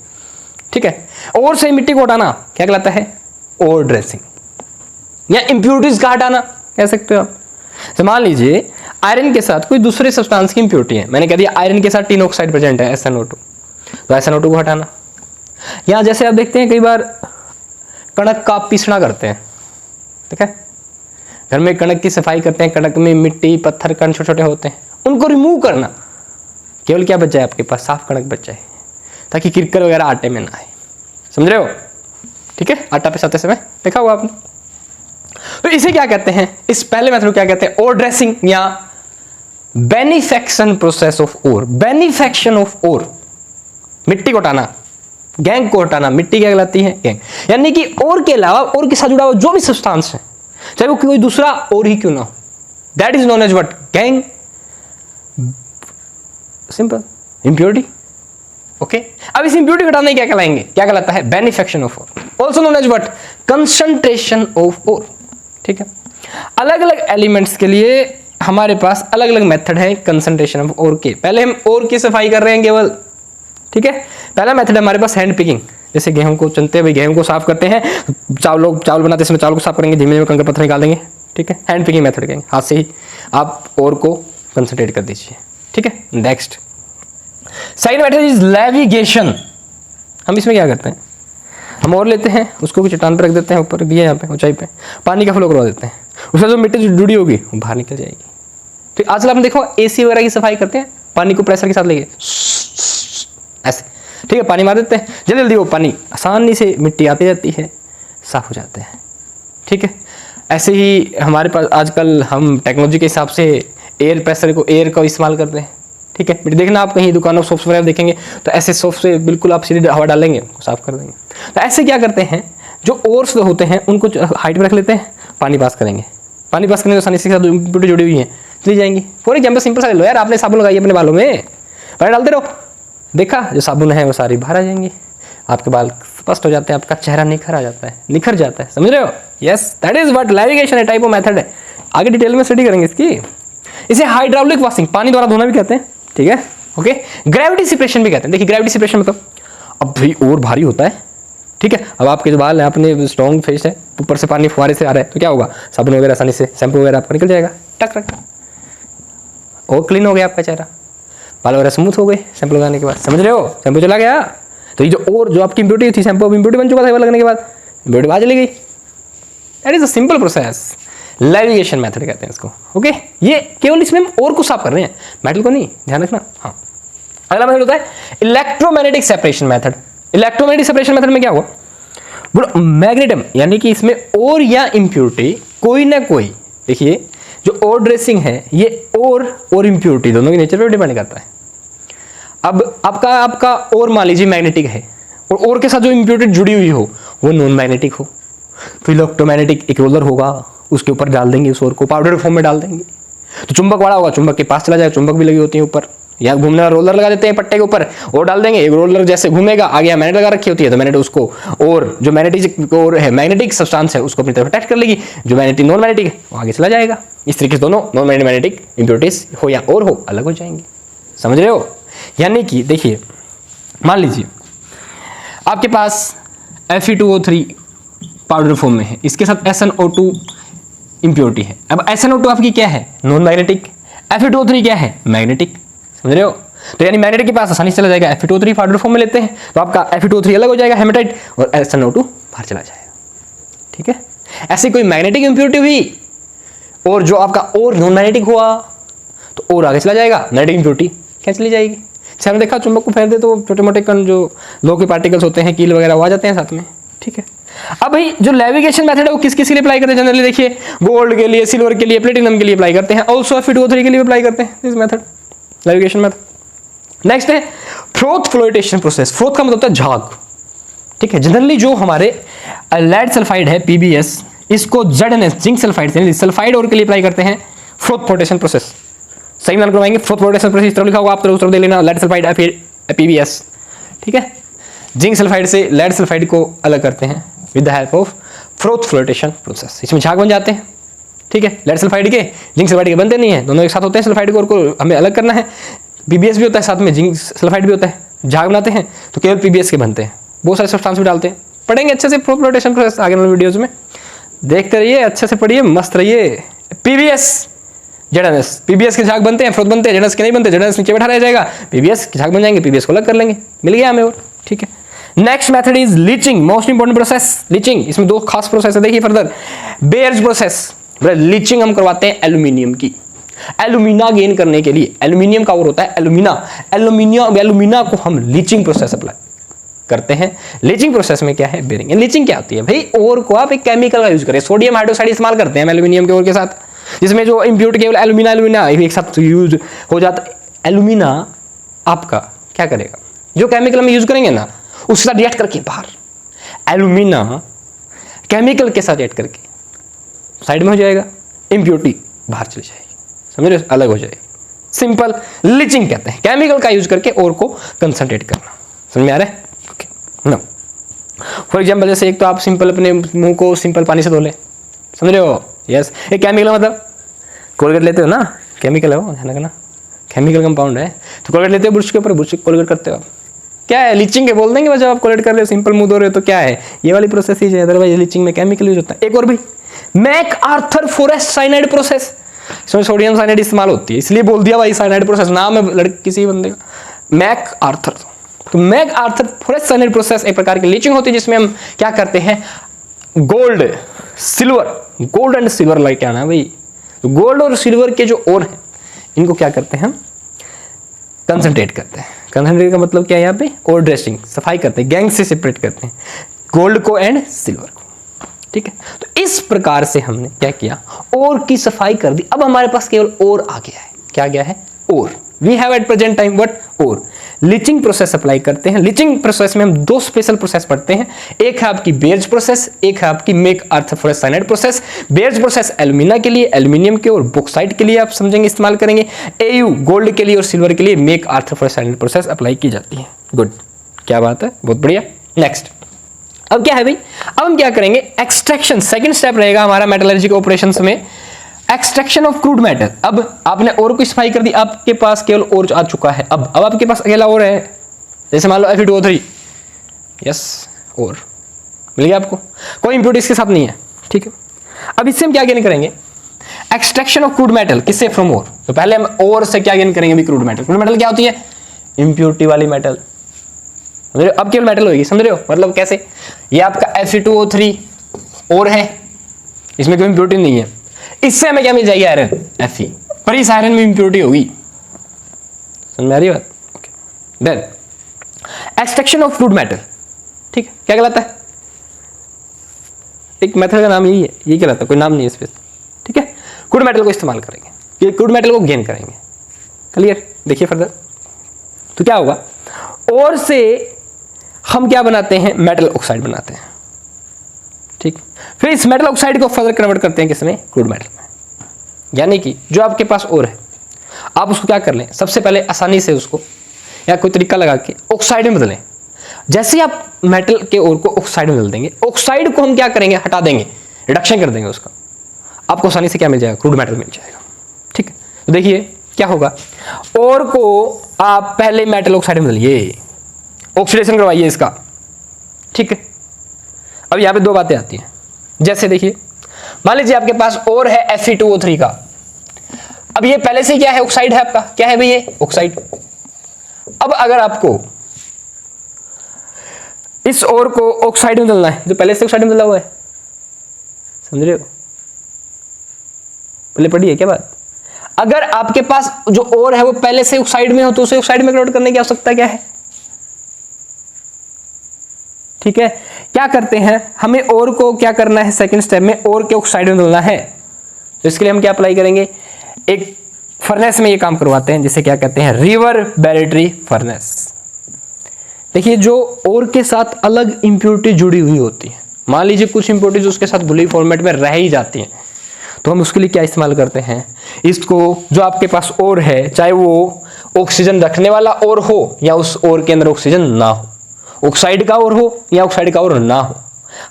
ठीक है, ओर से मिट्टी को हटाना क्या कहलाता है? ओर ड्रेसिंग। या इंप्योरिटीज का हटाना कह सकते हो आप। तो मान लीजिए आयरन के साथ कोई दूसरे सब्सटेंस की इंप्योरिटी है, मैंने कह दिया आयरन के साथ टिन ऑक्साइड प्रेजेंट है SnO2, तो SnO2 को हटाना। या जैसे आप देखते हैं कई बार कणक का पीसना करते हैं, ठीक है, घर में कणक की सफाई करते हैं, कणक में मिट्टी पत्थर कण छोटे छोटे होते हैं, उनको रिमूव करना। केवल क्या बच जाए आपके पास? साफ कणक बच जाए, ताकि किरकर वगैरह आटे में ना आए। समझ रहे हो? ठीक है, आटा पिसाते समय देखा होगा आपने। तो इसे क्या कहते हैं? इस पहले मेथड को क्या कहते हैं? ओर ड्रेसिंग या beneficiation process of ore. Beneficiation of ore, मिट्टी को हटाना, गैंग को हटाना। मिट्टी क्या कहलाती है? गैंग। यानी कि ओर के अलावा ओर के साथ जुड़ा हुआ जो भी सब्सटेंस है, चाहे वो कोई दूसरा और ही क्यों ना हो, that is known as what? Gangue. Simple, impurity. Okay, अब इस इंप्योरिटी हटाने क्या कहलाएंगे? क्या कहलाता है? Beneficiation of ore, also known as what? Concentration of ore. ठीक है, अलग अलग एलिमेंट्स के लिए हमारे पास अलग अलग मेथड है कंसंट्रेशन ऑफ ओर के। पहले हम ओर की सफाई कर रहे हैं केवल। ठीक है, पहला मेथड हमारे पास हैंड पिकिंग। जैसे गेहूं को चुनते हैं भाई, गेहूं को साफ करते हैं, चावल बनाते समय चावल को साफ करेंगे, धीमे धीमे कंकड़ पत्थर निकाल देंगे। ठीक है, हैंड पिकिंग मेथड कहेंगे, हाथ से ही आप ओर को कंसंट्रेट कर दीजिए। ठीक है, next second method is levigation. हम इसमें क्या करते हैं? हम और लेते हैं, उसको भी चट्टान पर रख देते हैं, ऊपर दिए यहाँ पे ऊंचाई पे, पानी का फ्लो करवा देते हैं, उससे जो मिट्टी जो जुड़ी होगी वो बाहर निकल जाएगी। तो आजकल आपने देखो AC वगैरह की सफाई करते हैं, पानी को प्रेशर के साथ लेके ऐसे, ठीक है, पानी मार देते हैं, जल्दी जल्दी वो पानी आसानी से मिट्टी आती जाती है, साफ हो जाते हैं। ठीक है, ऐसे ही हमारे पास आजकल हम टेक्नोलॉजी के हिसाब से एयर प्रेशर को, एयर का इस्तेमाल करते हैं। ठीक है, देखना आप कहीं दुकानों सोप्स वगैरह देखेंगे तो ऐसे सोप से बिल्कुल आप सीधे हवा डालेंगे, साफ कर देंगे। तो ऐसे क्या करते हैं, जो ओर्स होते हैं उनको हाइट में रख लेते हैं, पानी पास करेंगे, पानी पास करने के आसानी से इम्प्योरिटी जुड़ी हुई है चली जाएंगी। फॉर एग्जाम्पल सिंपल सा ले लो यार, आपने साबुन लगाई अपने बालों में, पानी डालते रहो, देखा जो साबुन है वो सारी बाहर आ जाएंगी, आपके बाल स्पष्ट हो जाते हैं, आपका चेहरा निखर आ जाता है, निखर जाता है, समझ रहे हो? यस, दैट इज व्हाट लैविगेशन है, टाइप ऑफ मेथड है। आगे डिटेल में स्टडी करेंगे इसकी। इसे हाइड्रोलिक वॉशिंग, पानी द्वारा धोना भी कहते हैं, ठीक है, ओके। ग्रेविटी सेपरेशन भी कहते हैं। देखिए ग्रेविटी सेपरेशन मतलब अब भाई और भारी होता है, ठीक है। अब आपके जो बाल है, आपने स्ट्रॉन्ग फेस है, ऊपर से पानी फुहारे से आ रहा है, तो क्या होगा, साबुन वगैरह आसानी से, शैम्पू वगैरह आपका निकल जाएगा, टक टक, और क्लीन हो गया आपका चेहरा, बाल वगैरह स्मूथ हो गए शैम्पू लगाने के बाद, समझ रहे हो? शैम्पू चला गया तो ये जो आपकी इम्प्योरिटी थी, शैम्पू अब इम्प्योरिटी बन चुका था लगने के बाद, इम्प्योरिटी बाहर चली गई। That is a simple process, levigation method कहते हैं इसको, ओके। ये केवल इसमें हम और कुछ साफ कर रहे हैं, मेटल को नहीं, ध्यान रखना। हाँ, अगला मेथड होता है electromagnetic separation method. Electromagnetic separation method में क्या हुआ, बोलो मैग्नेटम, यानी कि इसमें और या इम्प्योरिटी कोई ना कोई, देखिए जो और ड्रेसिंग है ये और इम्प्योरिटी दोनों के नेचर पर डिपेंड करता है। अब आपका और मान लीजिए मैग्नेटिक है, और के साथ जो इम्प्योरिटी जुड़ी हुई हो वो नॉन मैग्नेटिक हो, तो इलेक्ट्रोमैग्नेटिक एक रोलर होगा, उसके ऊपर डाल देंगे उस और को, पाउडर फॉर्म में डाल देंगे, तो चुंबक बड़ा होगा, चुंबक के पास चला जाएगा, चुंबक भी लगी होती है ऊपर, या घूमने वाला रोलर लगा देते हैं पट्टे के ऊपर और डाल देंगे, एक रोलर जैसे घूमेगा, आगे मैग्नेट लगा रखी होती है, तो मैग्नेट उसको, और जो मैग्नेटिक और है मैग्नेटिक सब्सटेंस है उसको अपनी तरफ अटैच कर लेगी, जो मैग्नेटिक नॉन मैग्नेटिक है वो आगे चला जाएगा। इस तरीके से दोनों नॉन मैग्नेटिक इम्प्योरिटीज हो या और हो अलग हो जाएंगे, समझ रहे हो? यानी कि देखिए मान लीजिए आपके पास Fe2O3 पाउडर फॉर्म में है, इसके साथ SnO2 इम्प्योरिटी है। अब SnO2 आपकी क्या है, नॉन मैग्नेटिक, Fe2O3 क्या है, मैग्नेटिक, समझ रहे हो? तो यानी मैग्नेटिक के पास आसानी से चला जाएगा, Fe2O3 पाउडर फॉर्म में लेते हैं तो आपका Fe2O3 अलग हो जाएगा हेमेटाइट, और SnO2 बाहर चला जाएगा, ठीक है। ऐसी कोई मैग्नेटिक इम्प्योरिटी हुई और जो आपका और नॉन मैग्नेटिक हुआ तो और आगे चला जाएगा, मैग्नेटिक इम्प्योरिटी क्या चली जाएगी। जैसे हमने देखा चुंबक को फेर दे तो छोटे मोटे कण जो लो के पार्टिकल्स होते हैं, कील वगैरह वो आ जाते हैं साथ में, ठीक है। अब भाई जो लैविगेशन मेथड है वो किस के लिए अप्लाई करते हैं जनरली, देखिए गोल्ड के लिए, सिल्वर के लिए, प्लेटिनम के लिए अप्लाई करते हैं, ऑल्सो Fe2O3 के लिए अप्लाई करते हैं दिस मेथड, लैविगेशन मेथड। नेक्स्ट है फ्रोथ फ्लोटेशन प्रोसेस। फ्रोथ का मतलब होता है झाग, ठीक है। जनरली जो हमारे लेड सल्फाइड है PbS, इसको ZnS जिंक सल्फाइड सल्फाइड और के लिए अप्लाई करते हैं फ्रोथ फ्लोटेशन प्रोसेस। सही नाम करवाएंगे, फ्रोथ फ्लोटेशन प्रोसेस इस तरह लिखा होगा, आप उस तरफ देख लेना, लेड सल्फाइड PbS, ठीक है। जिंक सल्फाइड से लेड सल्फाइड को अलग करते हैं with the help of froth flotation process, इसमें झाग बन जाते हैं, ठीक है। लेड सल्फाइड के जिंक सल्फाइड के बनते नहीं है, दोनों एक साथ होते हैं, सल्फाइड को हमें अलग करना है, PbS भी होता है साथ में, जिंक सल्फाइड भी होता है, झाग बनाते हैं तो केवल PbS के बनते हैं, बहुत सारे सब्सटेंस भी डालते हैं। पढ़ेंगे अच्छे से फ्रोथ फ्लोटेशन प्रोसेस आगे वाले वीडियोज में, देखते रहिए, अच्छे से पढ़िए, मस्त रहिए। PbS ZnS, PbS के झाग बनते हैं, फ्रोथ बनते हैं, ZnS के नहीं बनते, ZnS नीचे बैठा रह जाएगा, PbS के झाग बन जाएंगे, PbS को अलग कर लेंगे, मिल गया हमें, और ठीक है। Next method is leaching, most important process leaching. इसमें दो खास प्रोसेस है, देखिए फर्दर बेयर्स प्रोसेस, लीचिंग हम करवाते हैं एल्यूमिनियम की, एल्यूमिना गेन करने के लिए, एल्यूमिनियम का और होता है एल्यूमिना को हम लीचिंग प्रोसेस अप्लाई करते हैं। लीचिंग प्रोसेस में क्या है, बेरिंग। लीचिंग क्या होती है भाई, और को आप एक केमिकल का यूज करें, सोडियम हाइड्रोक्साइड इस्तेमाल करते हैं एल्यूमिनियम के और के साथ, जिसमें जो इम्प्योरिटी केवल एल्यूमिना एक साथ यूज हो जाता है। एल्यूमिना आपका क्या करेगा, जो केमिकल हम यूज करेंगे ना उसके साथ रिएक्ट करके बाहर, एल्यूमिना केमिकल के साथ रिएक्ट करके साइड में हो जाएगा, इम्प्योरिटी बाहर चली जाएगी, समझ रहे हो, अलग हो जाएगी। सिंपल लीचिंग कहते हैं, केमिकल का यूज करके और को कंसंट्रेट करना, समझ में आ रहा है? ओके नो, फॉर एग्जाम्पल जैसे एक तो आप सिंपल अपने मुंह को सिंपल पानी से धो ले, समझ रहे हो? यस, एक केमिकल मतलब कोलगेट लेते हो ना, केमिकल है वो, ध्यान रखना, केमिकल कंपाउंड है, तो कोलगेट लेते हो ब्रश के ऊपर, ब्रश कोलगेट करते हो, क्या है लीचिंग है बोल देंगे बस, जब आप कोलगेट कर रहे हो सिंपल मुंह धो रहे हो तो क्या है, ये वाली प्रोसेस ही है, अदरवाइज लीचिंग में केमिकल यूज होता है। एक और भी MacArthur Forrest cyanide process, इसमें सोडियम साइनाइड इस्तेमाल होती है, इसलिए बोल दिया भाई साइनाइड प्रोसेस, नाम है लड़के किसी बंदे का मैक आर्थर। तो MacArthur Forrest cyanide process एक प्रकार की लीचिंग होती है, जिसमें हम क्या करते हैं, गोल्ड एंड सिल्वर लाइट आना भाई, तो गोल्ड और सिल्वर के जो और हैं इनको क्या करते हैं हम, कंसंट्रेट करते हैं। कंसंट्रेट का मतलब क्या है, यहाँ पे और ड्रेसिंग, सफाई करते हैं, गैंग से सेपरेट करते हैं गोल्ड को एंड सिल्वर को, ठीक है। तो इस प्रकार से हमने क्या किया, और की सफाई कर दी। अब हमारे पास केवल और आ गया है, क्या गया है, और we have at present time what ore. Leaching process apply करते हैं। लीचिंग प्रोसेस में हम दो स्पेशल प्रोसेस पढ़ते हैं, एक है आपकी बेयर्स प्रोसेस, एक है आपकी MacArthur Forrest cyanide process. Bayer's process alumina के लिए, एल्यूमिनियम के और बॉक्साइट के लिए आप समझेंगे इस्तेमाल करेंगे। एयू गोल्ड के लिए और सिल्वर के लिए मेक अर्थ फॉरेस्ट साइनाइड प्रोसेस अप्लाई की जाती है। गुड, क्या बात है, बहुत बढ़िया। नेक्स्ट, अब क्या है भाई, अब हम क्या करेंगे, एक्सट्रैक्शन सेकंड स्टेप रहेगा हमारा मेटलर्जिकल ऑपरेशंस में, एक्सट्रैक्शन ऑफ क्रूड मेटल। अब आपने ओर को स्पाई कर दी, आपके पास केवल ओर आ चुका है। अब आपके पास अकेला ओर है, जैसे मान लो Fe2O3, यस ओर मिल गया आपको, कोई इंप्योरिटी इसके साथ नहीं है, ठीक है। अब इससे हम क्या गेन करेंगे, एक्सट्रैक्शन ऑफ क्रूड मेटल, किससे, फ्रॉम ओर। तो पहले हम ओर से क्या गेन करेंगे, क्रूड मेटल। क्रूड मेटल क्या होती है, इंप्योरिटी वाली मेटल, समझ रहे हो, अब केवल मेटल होगी, समझ रहे हो, मतलब कैसे, ये आपका Fe2O3 और है, इसमें कोई इंप्योरिटी नहीं है, इससे हमें क्या मिल जाएगी, आयरन Fe, पर इस आयरन में इंप्योरिटी होगी, समझ में आ रही बात, okay. Then extraction of crude metal, ठीक है, क्या कहलाता है, एक मेथड का नाम यही है, ये कहलाता है, कोई नाम नहीं है इस पे, ठीक है। क्रूड मेटल को इस्तेमाल करेंगे, ये क्रूड मेटल को गेन करेंगे, क्लियर। देखिए फर्दर, तो क्या होगा, और से हम क्या बनाते हैं, मेटल ऑक्साइड बनाते हैं, ठीक। फिर इस मेटल ऑक्साइड को फर्दर कन्वर्ट करते हैं किसमें, क्रूड मेटल में। यानी कि जो आपके पास और है, आप उसको क्या कर लें, सबसे पहले आसानी से उसको या कोई तरीका लगा के ऑक्साइड में बदलें। जैसे ही आप मेटल के ओर को ऑक्साइड में बदल देंगे, ऑक्साइड को हम क्या करेंगे, हटा देंगे, रिडक्शन कर देंगे उसका, आपको आसानी से क्या मिल जाएगा, क्रूड मेटल मिल जाएगा, ठीक है। तो देखिए क्या होगा, और को आप पहले मेटल ऑक्साइड में बदलिए, ऑक्सीडेशन करवाइए इसका, ठीक है। अब यहां पे दो बातें आती हैं, जैसे देखिए मान लीजिए आपके पास और है Fe2O3 का, अब ये पहले से क्या है, ऑक्साइड है आपका, क्या है भाई ये, ऑक्साइड। अब अगर आपको इस और को ऑक्साइड में बदलना है, जो पहले से ऑक्साइड में बदला हुआ है, समझ रहे हो, पहले पढ़ी है क्या बात। अगर आपके पास जो और है वो पहले से ऑक्साइड में हो, तो उसे ऑक्साइड में कन्वर्ट करने की आवश्यकता क्या है, ठीक है। क्या करते हैं, हमें और को क्या करना है, सेकंड स्टेप में और के ऑक्साइड में बदलना है, तो इसके लिए हम क्या अप्लाई करेंगे, एक फर्नेस में ये काम करवाते हैं, जिसे क्या कहते हैं, रिवर्बरेटरी फर्नेस। देखिए जो और के साथ अलग इंप्योरिटी जुड़ी हुई होती है, मान लीजिए कुछ इंप्योरिटीज उसके साथ बुली फॉर्मेट में रह ही जाती हैं, तो हम उसके लिए क्या इस्तेमाल करते हैं, इसको जो आपके पास और है, चाहे वो ऑक्सीजन रखने वाला और हो या उस और के अंदर ऑक्सीजन ना हो, ऑक्साइड का और हो या ऑक्साइड का और ना हो,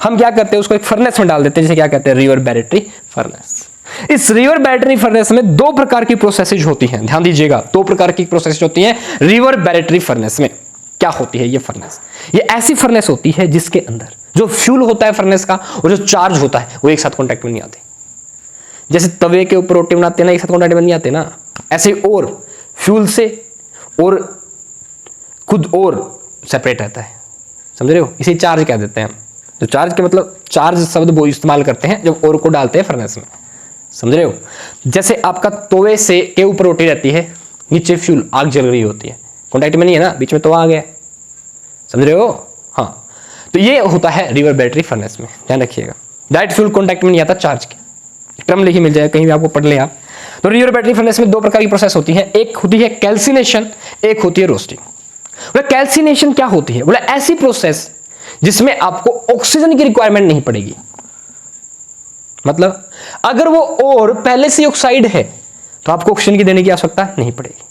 हम क्या करते हैं, उसको एक फर्नेस में डाल देते हैं, जिसे क्या कहते हैं, रिवर्बरेटरी फर्नेस। इस रिवर्बरेटरी फर्नेस में दो प्रकार की प्रोसेसेज होती हैं, ध्यान दीजिएगा, दो प्रकार की प्रोसेस होती हैं रिवर्बरेटरी फर्नेस में। क्या होती है ये फर्नेस, ये ऐसी फर्नेस होती है जिसके अंदर जो फ्यूल होता है फर्नेस का और जो चार्ज होता है वो एक साथ कॉन्टैक्ट में नहीं आते। जैसे तवे के ऊपर रोटी बनाते हैं ना, एक साथ कॉन्टैक्ट में नहीं आते ना, ऐसे और फ्यूल से और खुद और सेपरेट रहता है, समझ रहे हो, इसे चार्ज कह देते हैं हम। जो चार्ज के मतलब चार्ज शब्द वो इस्तेमाल करते हैं जब और को डालते हैं फर्नेस में, समझ रहे हो। जैसे आपका तवे से के ऊपर रोटी रहती है, नीचे फ्यूल आग जल रही होती है, कॉन्टैक्ट में नहीं है ना, बीच में तो आ गया, समझ रहे हो, हाँ। तो ये होता है रिवर्बरेटरी फर्नेस में, ध्यान रखिएगा। डायरेक्ट फ्यूल कॉन्टैक्ट में नहीं आता चार्ज के, टर्म लिखी मिल जाएगा कहीं भी, आपको पढ़ लें आप। तो रिवर्बरेटरी फर्नेस में दो प्रकार की प्रोसेस होती है, एक होती है कैल्सिनेशन, एक होती है रोस्टिंग। बोले कैल्सिनेशन क्या होती है, बोले ऐसी प्रोसेस जिसमें आपको ऑक्सीजन की रिक्वायरमेंट नहीं पड़ेगी, मतलब अगर वो और पहले से ऑक्साइड है तो आपको ऑक्सीजन की देने की आवश्यकता नहीं पड़ेगी।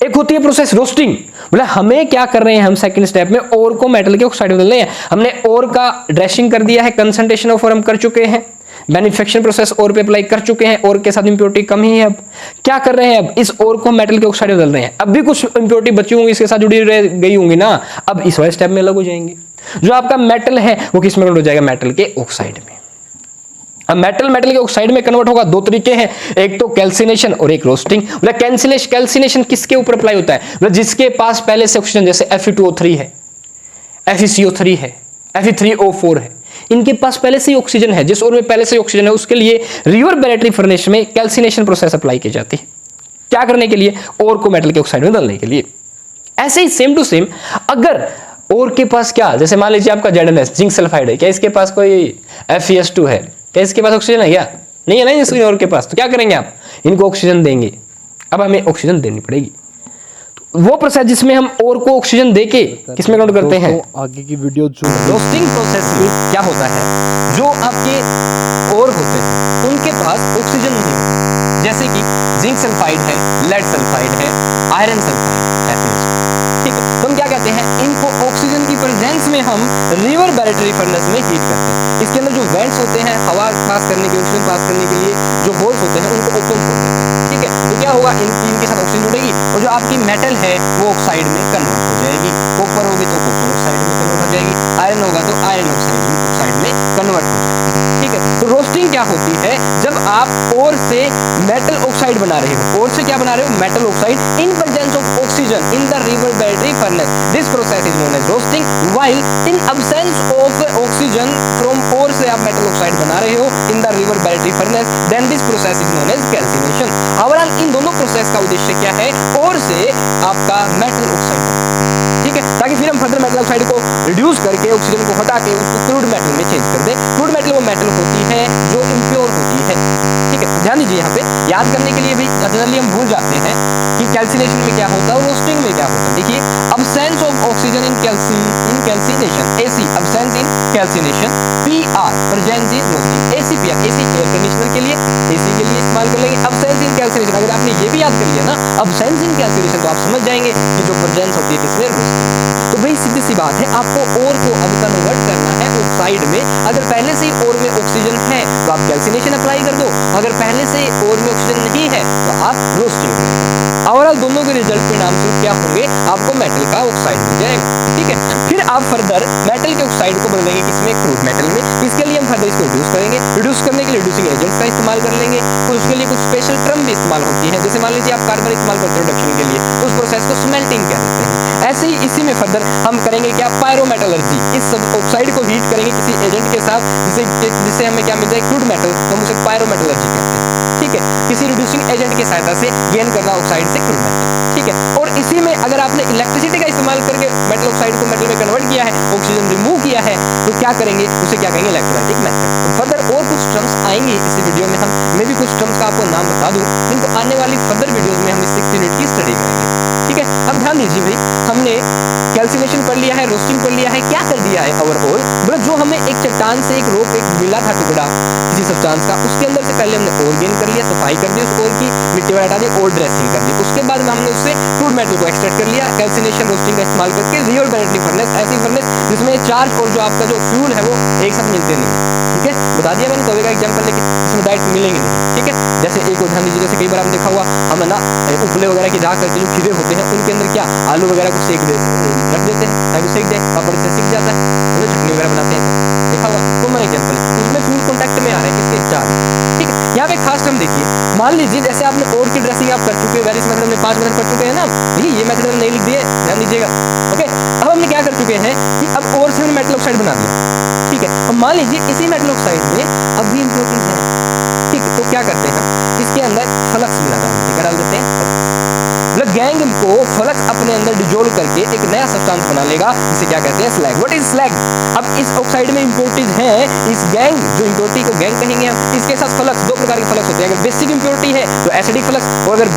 एक होती है प्रोसेस रोस्टिंग, बोले हमें क्या कर रहे हैं, हम सेकंड स्टेप में और को मेटल के ऑक्साइड में बदल रहे हैं, हमने और का ड्रेसिंग कर दिया है, कंसंट्रेशन ऑफ और हम कर चुके हैं, बेनिफिकेशन प्रोसेस और पे अप्लाई कर चुके हैं, और के साथ इंप्योरिटी कम ही है। अब क्या कर रहे हैं, अब इस और को मेटल के ऑक्साइड में बदल रहे हैं, अब भी कुछ इंप्योरिटी बची होंगी इसके साथ जुड़ी रह गई होंगी ना, अब इस वाले स्टेप में अलग हो जाएंगे। जो आपका मेटल है वो किस में कन्वर्ट हो जाएगा, मेटल के ऑक्साइड में। अब मेटल के ऑक्साइड में कन्वर्ट होगा, दो तरीके हैं, एक तो कैल्सिनेशन और एक रोस्टिंग। मतलब कैल्सिनेशन किसके ऊपर अप्लाई होता है, मतलब जिसके पास पहले से ऑक्सीजन, जैसे Fe2O3 है, FeCO3 है, Fe3O4 है, इनके पास पहले से ही ऑक्सीजन है, जिस और में पहले से ऑक्सीजन है उसके लिए रिवर्बरेटरी फर्नेस में कैल्सिनेशन प्रोसेस अप्लाई की जाती है। क्या करने के लिए, और को मेटल के ऑक्साइड में बदलने के लिए। ऐसे ही सेम टू सेम अगर और के पास क्या, जैसे मान लीजिए आपका ZnS जिंक सल्फाइड है, क्या इसके पास कोई FeS2 है, क्या इसके पास ऑक्सीजन है, क्या नहीं है ना इसके और के पास, तो क्या करेंगे आप, इनको ऑक्सीजन देंगे। अब हमें ऑक्सीजन देनी पड़ेगी। तो वो प्रोसेस जिसमें हम और को ऑक्सीजन देके किसमें कन्वर्ट करते हैं, आगे की वीडियो जो रोस्टिंग प्रोसेस में क्या होता है, जो आपके और होते हैं उनके पास ऑक्सीजन नहीं होता, जैसे कि जिंक सल्फाइड है, लेड सल्फाइड है, आयरन सल्फाइड है, ठीक है। तो हम क्या कहते हैं, इनको ऑक्सीजन की प्रेजेंस में हम रिवर्बरेटरी फर्नेस में हीट करते हैं। इसके अंदर जो वेंट्स होते हैं हवा पास करने के, ऑक्सीजन पास करने के लिए जो होल्स होते हैं उनको ओपन छोड़ देते हैं, ठीक है। तो क्या होगा, इनके साथ ऑक्सीजन जुड़ेगी और जो आपकी मेटल है वो ऑक्साइड में कन्वर्ट हो जाएगी। कॉपर होगी तो कॉपर ऑक्साइड में कन्वर्ट हो जाएगी, आयरन होगा तो आयरन ऑक्साइड में कन्वर्ट हो जाएगी, ठीक है। तो रोस्टिंग क्या होती है, जब आप ओर से मेटल ऑक्साइड बना रहे हो, ओर से क्या बना रहे हो, metal oxide in presence of oxygen in the reverberatory furnace, this process is known as roasting. While in absence of oxygen from ore से आप मेटल ऑक्साइड बना रहे हो in the reverberatory furnace, then this process is known as calcination. Overall in दोनों process का उद्देश्य क्या है, ओर से आपका मेटल ऑक्साइड, ठीक है, ताकि फिर हम फर्दर मेटल ऑक्साइड को रिड्यूस करके ऑक्सीजन को हटा के उसको क्रूड मेटल में चेंज कर दें। क्रूड मेटल वो मेटल होती है जो इम्प्योर होती है, ठीक है। ध्यान दीजिए, यहाँ पे याद करने के लिए भी जनरली हम भूल जाते हैं कि कैल्सिनेशन में क्या होता है और रोस्टिंग में क्या होता है। देखिए, absence of oxygen in calcination, AC absence in calcination, PR presence in roasting. AC PR, AC air conditioner के लिए, एसी के लिए इस्तेमाल कर लेंगे। अब्सेंस इन कैल्सिनेशन, अगर आपने ये भी याद कर लिया ना, अब्सेंस इन कैल्सिनेशन, तो आप समझ जाएंगे कि जो प्रेजेंस होती है किसमें, रोस्टिंग। तो भाई सीधी सी बात है, आपको ओर को अब कन्वर्ट करना है ऑक्साइड में। अगर पहले से ही ओर में ऑक्सीजन है तो आप कैल्सिनेशन अप्लाई कर दो, अगर पहले से ही ओर में ऑक्सीजन नहीं है तो आप रोस्टिंग करें। ओवरऑल दोनों के रिजल्ट परिणाम स्वरूप क्या होंगे, आपको मेटल का ऑक्साइड मिल जाएगा, ठीक है। फिर आप फर्दर मेटल के ऑक्साइड को बदलेंगे किसमें, क्रूड मेटल में। इसके लिए हम फर्दर इसको रिड्यूस करेंगे, रिड्यूस करने के लिए रिड्यूसिंग एजेंट का इस्तेमाल कर लेंगे। तो उसके लिए कुछ स्पेशल टर्म भी इस्तेमाल होती है, जैसे मान लीजिए आप कार्बन इस्तेमाल करते हो रिडक्शन के लिए, तो उस प्रोसेस को स्मेल्टिंग कहते हैं। ऐसे ही इसी में फर्दर हम करेंगे क्या, पायरोमेटलर्जी। इस ऑक्साइड को हीट करेंगे किसी एजेंट के साथ, जिससे हमें क्या मिल जाए, क्रूड मेटल, तो हम उसे पायरोमेटलर्जी कहते हैं, ठीक है। किसी रिड्यूसिंग एजेंट की सहायता से गेन करना ऑक्साइड से क्रूड मेटल, ठीक है। और इसी में अगर आपने इलेक्ट्रिसिटी का इस्तेमाल करके मेटल ऑक्साइड को मेटल में कन्वर्ट किया है, ऑक्सीजन रिमूव किया है, तो क्या करेंगे, उसे क्या कहेंगे, इलेक्ट्रोलाइटिक मेथड। तो फर्दर और कुछ टर्म्स आएंगे इसी वीडियो में, मैं भी कुछ टर्म्स का आपको नाम बता दूं, जिनको आने वाली फर्दर वीडियोस में हम इस 6 यूनिट की स्टडी करेंगे, ठीक है। अब ध्यान दीजिए भाई, हमने कैल्सिनेशन कर लिया है, रोस्टिंग कर लिया है, क्या कर दिया है ओवरऑल, मतलब जो हमें एक चट्टान से एक रोक एक मिला था टुकड़ा किसी सब्सटेंस का, उसके अंदर से पहले हमने और गेन कर लिया, सफाई कर दी उस और की, मिट्टी वगैरह हटा दी और ड्रेसिंग कर दी। उसके बाद में हमने उससे क्रूड मेटल को एक्सट्रैक्ट कर लिया, कैल्सिनेशन रोस्टिंग का इस्तेमाल करके। रिवर्बरेटरी फर्नेस, ऐसी फर्नेस जिसमें चार्ज और जो आपका जो फ्यूल है वो एक साथ मिलते नहीं है, ठीक है। बता दिया मैंने तवे का एग्जांपल लेके, इसमें डायरेक्ट मिलेंगे नहीं, ठीक है। जैसे एक और ध्यान दीजिए, जैसे कई बार आपने देखा हुआ, हम ना उपले वगैरह की राख करके जो खीरे होते हैं उनके अंदर क्या आलू वगैरह को सेक रख देते हैं ताकि सेक जाए, पापड़ से सीख जाता है, तो चटनी वगैरह बनाते हैं, देखा हुआ। तो मेरा एग्जांपल उसमें फ्यूल कॉन्टैक्ट में आ रहा है किसके, चार्ज, ठीक है। यहाँ पे खास टर्म देखिए, मान लीजिए जैसे आपने और की ड्रेसिंग आप कर चुके हैं, वेरियस मेथड में 5 मेथड कर चुके हैं ना, ये मेथड नहीं लिख दिए, ध्यान दीजिएगा, ओके। अब हमने क्या कर चुके हैं कि अब और से हमने मेटल ऑक्साइड बना दिया, ठीक है। अब मान लीजिए इसी मेटल ऑक्साइड में अब भी इम्प्योरिटीज है, ठीक है। तो क्या करते हैं हम, इसके अंदर फ्लक्स मिला डाल देते हैं, मतलब गैंग को फ्लक्स अपने अंदर डिजोल्व करके एक नया सब्सटेंस बना लेगा, जिसे क्या कहते हैं, स्लैग। What is slag? अब इस ऑक्साइड में इंप्योरिटीज हैं, इस गैंग, जो इंप्योरिटी को गैंग कहेंगे हम, इसके साथ फ्लक्स, दो प्रकार के फ्लक्स होते हैं। अगर बेसिक इंप्योरिटी है तो एसिडिक फ्लक्स, और अगर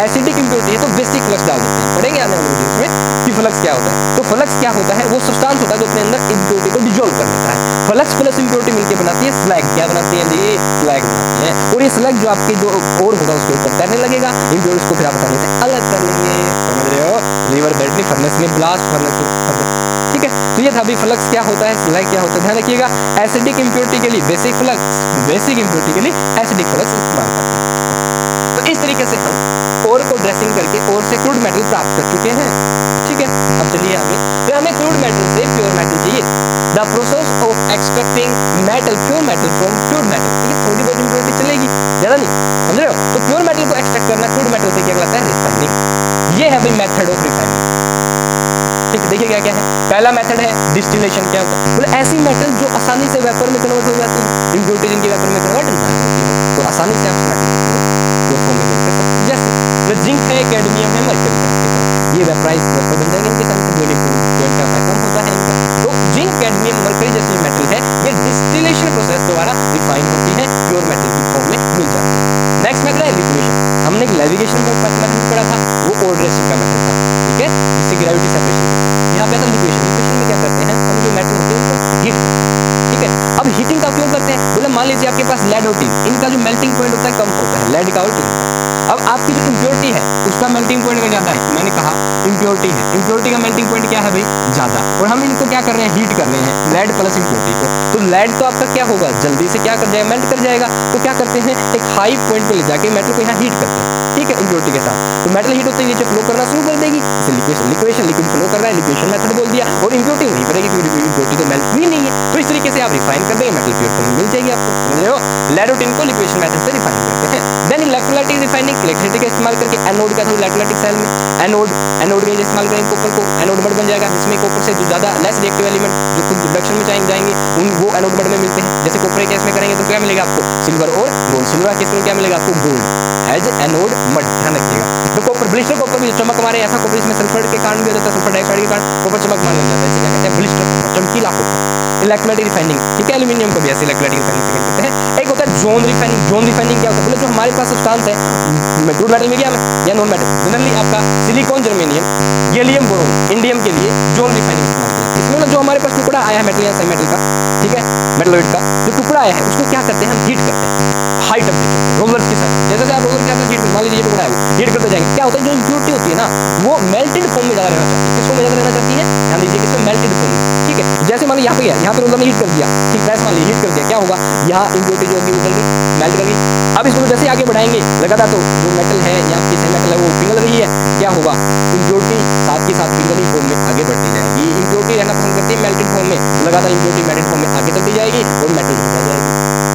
एसिडिक इंप्योरिटी है तो बेसिक फ्लक्स डाल देते हैं। पढ़ेंगे आने वाले वीडियोस में कि फ्लक्स क्या होता है। तो फ्लक्स क्या होता है, वो सब्सटेंस होता है जो अपने अंदर इंप्योरिटी को डिजोल्व कर लेता है। फ्लक्स प्लस इंप्योरिटी मिलकर बनाती है स्लैग। क्या बनाती है, ये स्लैग बनाती है। और ये स्लैग जो आपके जो और होगा उसके ऊपर तैरने लगेगा, इंप्योरिटीज को फिर आप आसानी से अलग कर लेंगे, समझ रहे हो। रिवर्बरेटरी फर्नेस में ब्लास्ट फर्नेस, ठीक है। तो ये था अभी फ्लक्स क्या होता है, स्लैग क्या होता है, ध्यान रखिएगा। एसिडिक इंप्योरिटी के लिए बेसिक फ्लक्स, बेसिक इंप्योरिटी के लिए एसिडिक फ्लक्स इस्तेमाल करते हैं। तो इस तरीके से हम ओर को ड्रेसिंग करके ओर से क्रूड मेटल प्राप्त कर चुके हैं, ठीक है। अब चलिए आगे, फिर हमें क्रूड मेटल से प्योर मेटल चाहिए। The process of extracting metal, pure metal from crude metal, ठीक है। थोड़ी बहुत इंप्योरिटी चलेगी, ज्यादा नहीं, समझ रहे हो। तो प्योर मेटल को एक्सट्रैक्ट करना क्रूड मेटल से क्या कहलाता है, रिफाइनिंग। ये है भाई मेथड ऑफ रिफाइनिंग, ठीक है। देखिए क्या क्या है, पहला मेथड है डिस्टिलेशन। क्या होता है, मतलब ऐसी मेटल जो आसानी से वेपर में कन्वर्ट हो जाती है, इंप्योरिटीज इनकी वेपर में कन्वर्ट नहीं होती है, तो आसानी से आप मेटल को फॉर्मेट कर सकते हैं। जैसे जिंक है, कैडमियम है, मर्करी है, ये वेपराइज वेपर बन जाएंगे इनके साथ, बॉइलिंग पॉइंट का कम होता है इनका। तो जिंक, कैडमियम, मर्करी जैसी मेटल है, ये डिस्टिलेशन प्रोसेस द्वारा रिफाइन होती है, प्योर मेटल की फॉर्म में मिल जाती है। नेक्स्ट मेथड है लिक्विडेशन। हमने नेविगेशन में मैथड पढ़ा था वो ऑर्डर रेशियो का मेथड था, ठीक है, जिससे ग्रेविटी सेपरेशन। यहाँ पे आता है लिक्वेशन। लिक्वेशन में क्या करते हैं हम, जो मेटल होते हैं उनको हीट, ठीक है। अब हीटिंग का उपयोग करते हैं, बोले मान लीजिए आपके पास लेड और टिन, इनका जो मेल्टिंग पॉइंट होता है कम होता है, लेड का और टिन का। अब आपकी जो इम्प्योरिटी है उसका मेल्टिंग पॉइंट का ज्यादा है, मैंने कहा इम्प्योरिटी है, इम्प्योरिटी का मेल्टिंग पॉइंट क्या है भाई, ज्यादा, और हम इनको क्या कर रहे हैं, हीट कर रहे हैं, लेड प्लस इम्प्योरिटी को। तो लेड तो आपका क्या होगा, जल्दी से क्या कर जाएगा, मेल्ट कर जाएगा। तो क्या करते हैं, एक हाई पॉइंट पे ले जाके मेटल को यहाँ हीट करते हैं, ठीक है, इम्प्योरिटी के साथ। तो मेटल हीट होते ही नीचे फ्लो करना शुरू कर देगी, इसे लिक्वेशन, लिक्विड फ्लो कर रहा है, लिक्वेशन मेथड बोल दिया, और इम्प्योरिटी वहीं पर रहेगी क्योंकि इम्प्योरिटी तो मेल्ट हुई नहीं है। तो इस तरीके से आप रिफाइन कर देंगे, मेटल प्योर फॉर्म मिल जाएगी आपको, समझ रहे हो। लेड और टिन को लिक्वेशन मेथड से रिफाइन करते हैं। देन इलेक्ट्रोलाइटिक रिफाइनिंग, इलेक्ट्रिसिटी का इस्तेमाल करके एनोड का, इलेक्ट्रोलाइटिक सेल में एनोड का इस्तेमाल करेंगे कॉपर को, एनोड मड बन जाएगा, जिसमें कॉपर से जो ज्यादा लेस रिएक्टिव एलिमेंट जो खुद रिडक्शन में जाएंगे उन वो एनोड मड में मिलते हैं। जैसे कॉपर के केस में करेंगे तो क्या मिलेगा आपको, सिल्वर और गोल्ड। सिल्वर के केस में क्या मिलेगा आपको, गोल्ड एज एनोड मड, ध्यान रखिएगा। तो कॉपर, ब्लिस्टर कॉपर भी चमक मारे, ऐसा कॉपर इसमें सल्फर के कारण भी हो जाता है, सल्फर डाइऑक्साइड के कारण कॉपर चमक मारने लग जाता है, इसे क्या कहते हैं, ब्लिस्टर कॉपर, चमकीला कॉपर। इलेक्ट्रोलाइटिक रिफाइनिंग, ठीक है, एल्यूमिनियम को भी ऐसे इलेक्ट्रोलाइटिक रिफाइनिंग से करते हैं। एक होता है जोन रिफाइनिंग। जोन रिफाइनिंग क्या होता है, बोले जो हमारे पास सब्सटेंस है क्रूड मेटल में क्या या नॉन मेटल, जनरली आपका silicon, germanium, gallium, boron, indium के लिए जोन रिफाइनिंग इस्तेमाल करते हैं। इसमें मतलब जो हमारे पास टुकड़ा आया है मेटल या सेमी मेटल का, ठीक है, मेटलोइड का जो टुकड़ा आया है उसको क्या करते हैं हम, हीट करते हैं हाई टेम्परेचर रोलर के साथ। जैसे आप रोलर के साथ हीट, मान लीजिए टुकड़ा है हीट करते जाएंगे, क्या होता है, जो इम्प्योरिटी होती है ना वो मेल्टेड फॉर्म में ज्यादा रहना चाहती है। किसको ज्यादा रहना चाहती है, ध्यान दीजिए, किसमें, मेल्टेड फॉर्म में, ठीक है। जैसे मान लीजिए यहाँ पे गया, यहाँ पे रोलर ने हीट कर दिया, ठीक है, मान लीजिए हीट कर दिया, क्या होगा, यहाँ इम्प्योरिटी जो होगी वो जल्दी मेल्ट कर गई। अब इसको जैसे आगे बढ़ाएंगे लगातार तो जो मेटल है या किसी मेटल है वो पिघल रही है, क्या होगा, इम्प्योरिटी साथ के साथ पिघली फॉर्म में आगे बढ़ती जाएगी। इम्प्योरिटी रहना पसंद करती है मेल्टेड फॉर्म में, लगातार इम्प्योरिटी मेल्टेड फॉर्म में आगे चलती जाएगी और मेटल हीट आ जाएगी,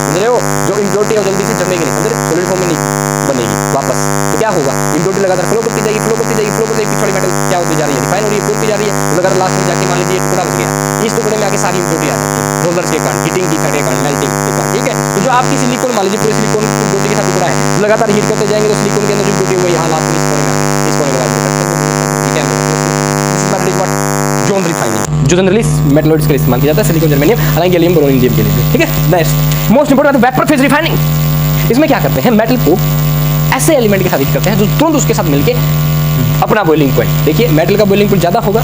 समझ रहे हो। जो इम्प्योरिटी है वो जल्दी से जमेगी नहीं, समझ रहे, सॉलिड फॉर्म में नहीं बनेगी वापस। तो क्या होगा, इम्प्योरिटी लगातार फ्लो करती जाएगी, फ्लो करती जाएगी, फ्लो करती जाएगी, पिछड़ी मेटल क्या होती जा रही है, रिफाइन हो रही है, होती जा रही है, तो लगातार लास्ट में जाके मान लीजिए टुकड़ा बच गया, इस टुकड़े में आके सारी इम्प्योरिटी आ जाती है रोलर्स के कारण, हीटिंग की इफेक्ट के कारण, मेल्टिंग के कारण, ठीक है। तो जो आपकी सिलिकॉन, मान लीजिए पूरे सिलिकॉन इम्प्योरिटी के साथ टुकड़ा है, तो लगातार हीट करते जाएंगे तो सिलिकॉन के अंदर जो इम्प्योरिटी है वो यहाँ लास्ट में इस कोने में आके इस कोने के बाद ठीक है। This is metal what, zone refining, जो जनरली मेटलॉइड्स के लिए इस्तेमाल किया जाता है, सिलिकॉन, जर्मेनियम, हालांकि गैलियम, बोरोन, इंडियम के लिए, ठीक है। Next most important vapour phase refining. इसमें क्या करते हैं, मेटल को ऐसे एलिमेंट के साथ हीट करते हैं जो तुरंत उसके साथ मिलके अपना बॉइलिंग पॉइंट, देखिए मेटल का बॉइलिंग पॉइंट ज्यादा होगा,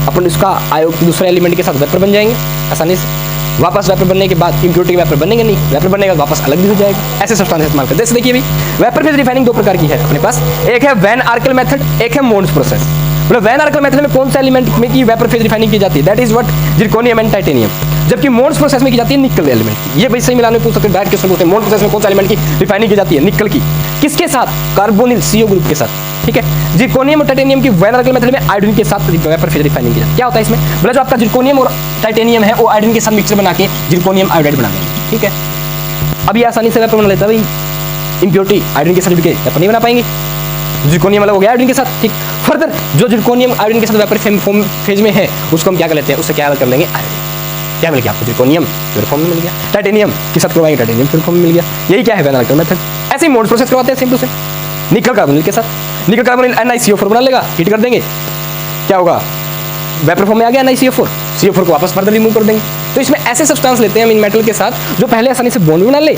अपन इसका आयोग दूसरे एलिमेंट के साथ वेपर बन जाएंगे आसानी से। वापस वेपर बनने के बाद इम्प्योरिटी के वेपर बनेंगे नहीं, वेपर बनने के बाद वापस अलग भी हो जाएगा, ऐसे सब्सटेंस इस्तेमाल करते हैं। देखिए भाई वेपर फेज रिफाइनिंग दो प्रकार की है अपने पास, एक है वैन आर्कल मेथड, एक है मोन्स प्रोसेस। मतलब वैन आर्कल मेथड में कौन सा एलिमेंट में की वेपर फेज रिफाइनिंग की जाती है, that is what zirconium and titanium, जबकि मोन्स प्रोसेस में की जाती है निकल एलिमेंट की। ये भाई सही मिलाने पूछ सकते हैं, डायरेक्ट क्वेश्चन पूछते हैं, मोन्स प्रोसेस में कौन सा एलिमेंट की रिफाइनिंग की जाती है, निकल की, किसके साथ, कार्बोनिल CO ग्रुप के साथ, ठीक है। जिरकोनियम और टाइटेनियम की वैन आर्कल मेथड में आयोडीन के साथ वेपर फेज रिफाइनिंग की जाती है। क्या होता है इसमें, बोला जो आपका जिरकोनियम और टाइटेनियम है वो आयोडीन के साथ मिक्सचर बना के जिरकोनियम आयोडाइड बना देंगे, ठीक है। अब ये आसानी से वेपर बना लेता है भाई, इम्प्योरिटी आयोडीन के साथ वेपर नहीं बना पाएंगे, जिरकोनियम अलग हो गया आयोडीन के साथ, ठीक। फर्दर जो जिरकोनियम आयोडीन के साथ वेपर फॉर्म फेज में है उसको हम क्या कर लेते हैं, उससे क्या कर लेंगे, आयोडीन, क्या मिल गया आपको, जिरकोनियम प्योर फॉर्म में मिल गया, टाइटेनियम के साथ करवाएंगे, टाइटेनियम प्योर फॉर्म में मिल गया। यही क्या है वैन आर्कल मेथड। ऐसे ही मोड प्रोसेस करवाते हैं सिंपल से, निकल कार्बोनिल के साथ, निकल कार्बोनिल NiCO4 बना लेगा, हीट कर देंगे, क्या होगा, वेपर फॉर्म में आ गया NiCO4, CO4 को वापस फर्दर रिमूव कर देंगे। तो इसमें ऐसे सब्सटेंस लेते हैं हम इन मेटल के साथ जो पहले आसानी से बॉन्ड बना ले,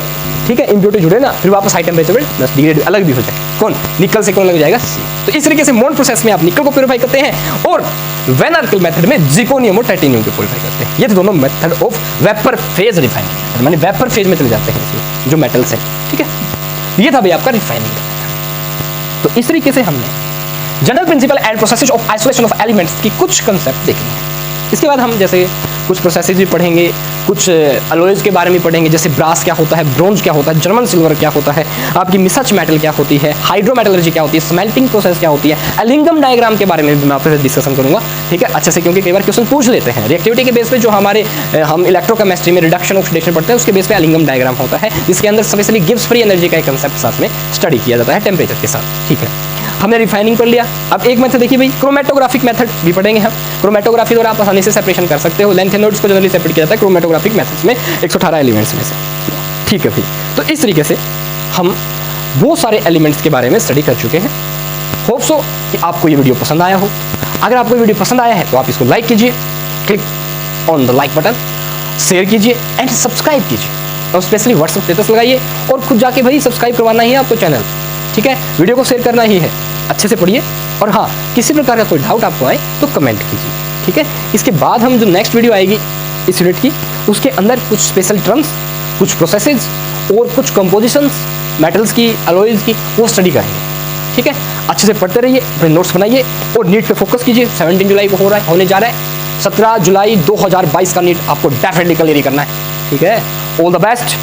ठीक है, इम्प्योरिटी जुड़े ना, फिर वापस हाई टेम्परेचर पे डिग्रेड अलग भी हो जाए, कौन, निकल से कौन लग जाएगा, C। तो इस तरीके से मोड प्रोसेस में आप निकल को प्योरीफाई करते हैं और वैन आर्कल मेथड में जिरकोनियम और टाइटेनियम को प्योरीफाई करते हैं। ये दोनों method of vapour phase refining, माने वेपर फेज में चले जाते हैं जो मेटल्स है, ठीक है। ये था भाई आपका रिफाइनिंग। तो इस तरीके से हमने general principle and processes of isolation of elements की कुछ कंसेप्ट देखे हैं। इसके बाद हम जैसे कुछ प्रोसेसेस भी पढ़ेंगे, कुछ अलॉयज के बारे में पढ़ेंगे, जैसे ब्रास क्या होता है, ब्रोंज क्या होता है, जर्मन सिल्वर क्या होता है, आपकी मिसच मेटल क्या होती है, हाइड्रोमेटलर्जी क्या होती है, स्मेल्टिंग प्रोसेस क्या होती है, एलिंगम डायग्राम के बारे में भी मैं आपसे डिस्कशन करूंगा, ठीक है, अच्छे से, क्योंकि कई बार क्वेश्चन पूछ लेते हैं रिएक्टिविटी के बेस पे, जो हमारे हम इलेक्ट्रोकेमिस्ट्री में रिडक्शन ऑक्सीडेशन पढ़ते हैं उसके बेस पे एलिंगम डायग्राम होता है, जिसके अंदर स्पेशली गिब्स फ्री एनर्जी का कंसेप्ट साथ में स्टडी किया जाता है टेम्परेचर के साथ, ठीक है। हमने रिफाइनिंग कर लिया। अब एक मेथड देखिए भाई, क्रोमेटोग्राफिक मेथड भी पढ़ेंगे हम। क्रोमेटोग्राफी द्वारा आप आसानी से सेपरेशन कर सकते हो, लेंथेनोइड्स को जनरली सेपरेट किया जाता है क्रोमेटोग्राफिक मेथड्स में 118 एलिमेंट्स में से, ठीक है भाई। तो इस तरीके से हम बहुत सारे एलिमेंट्स के बारे में स्टडी कर चुके हैं। होप सो कि आपको ये वीडियो पसंद आया हो। अगर आपको ये वीडियो पसंद आया है तो आप इसको लाइक कीजिए, click on the like button, share कीजिए एंड सब्सक्राइब कीजिए, और स्पेशली व्हाट्सएप स्टेटस लगाइए और खुद जाके भाई सब्सक्राइब करवाना ही है आपको चैनल, ठीक है, वीडियो को शेयर करना ही है, अच्छे से पढ़िए। और हाँ, किसी प्रकार का कोई डाउट आपको आए तो कमेंट कीजिए, ठीक है। इसके बाद हम जो नेक्स्ट वीडियो आएगी इस यूनिट की, उसके अंदर कुछ स्पेशल टर्म्स, कुछ प्रोसेसेस और कुछ कंपोजिशंस मेटल्स की, अलॉयज की, वो स्टडी करेंगे, ठीक है। अच्छे से पढ़ते रहिए, अपने नोट्स बनाइए और नीट पे फोकस कीजिए। 17 जुलाई को होने जा रहा है, 17 जुलाई 2022 का नीट आपको डेफिनेटली क्लियर करना है, ठीक है। All the best.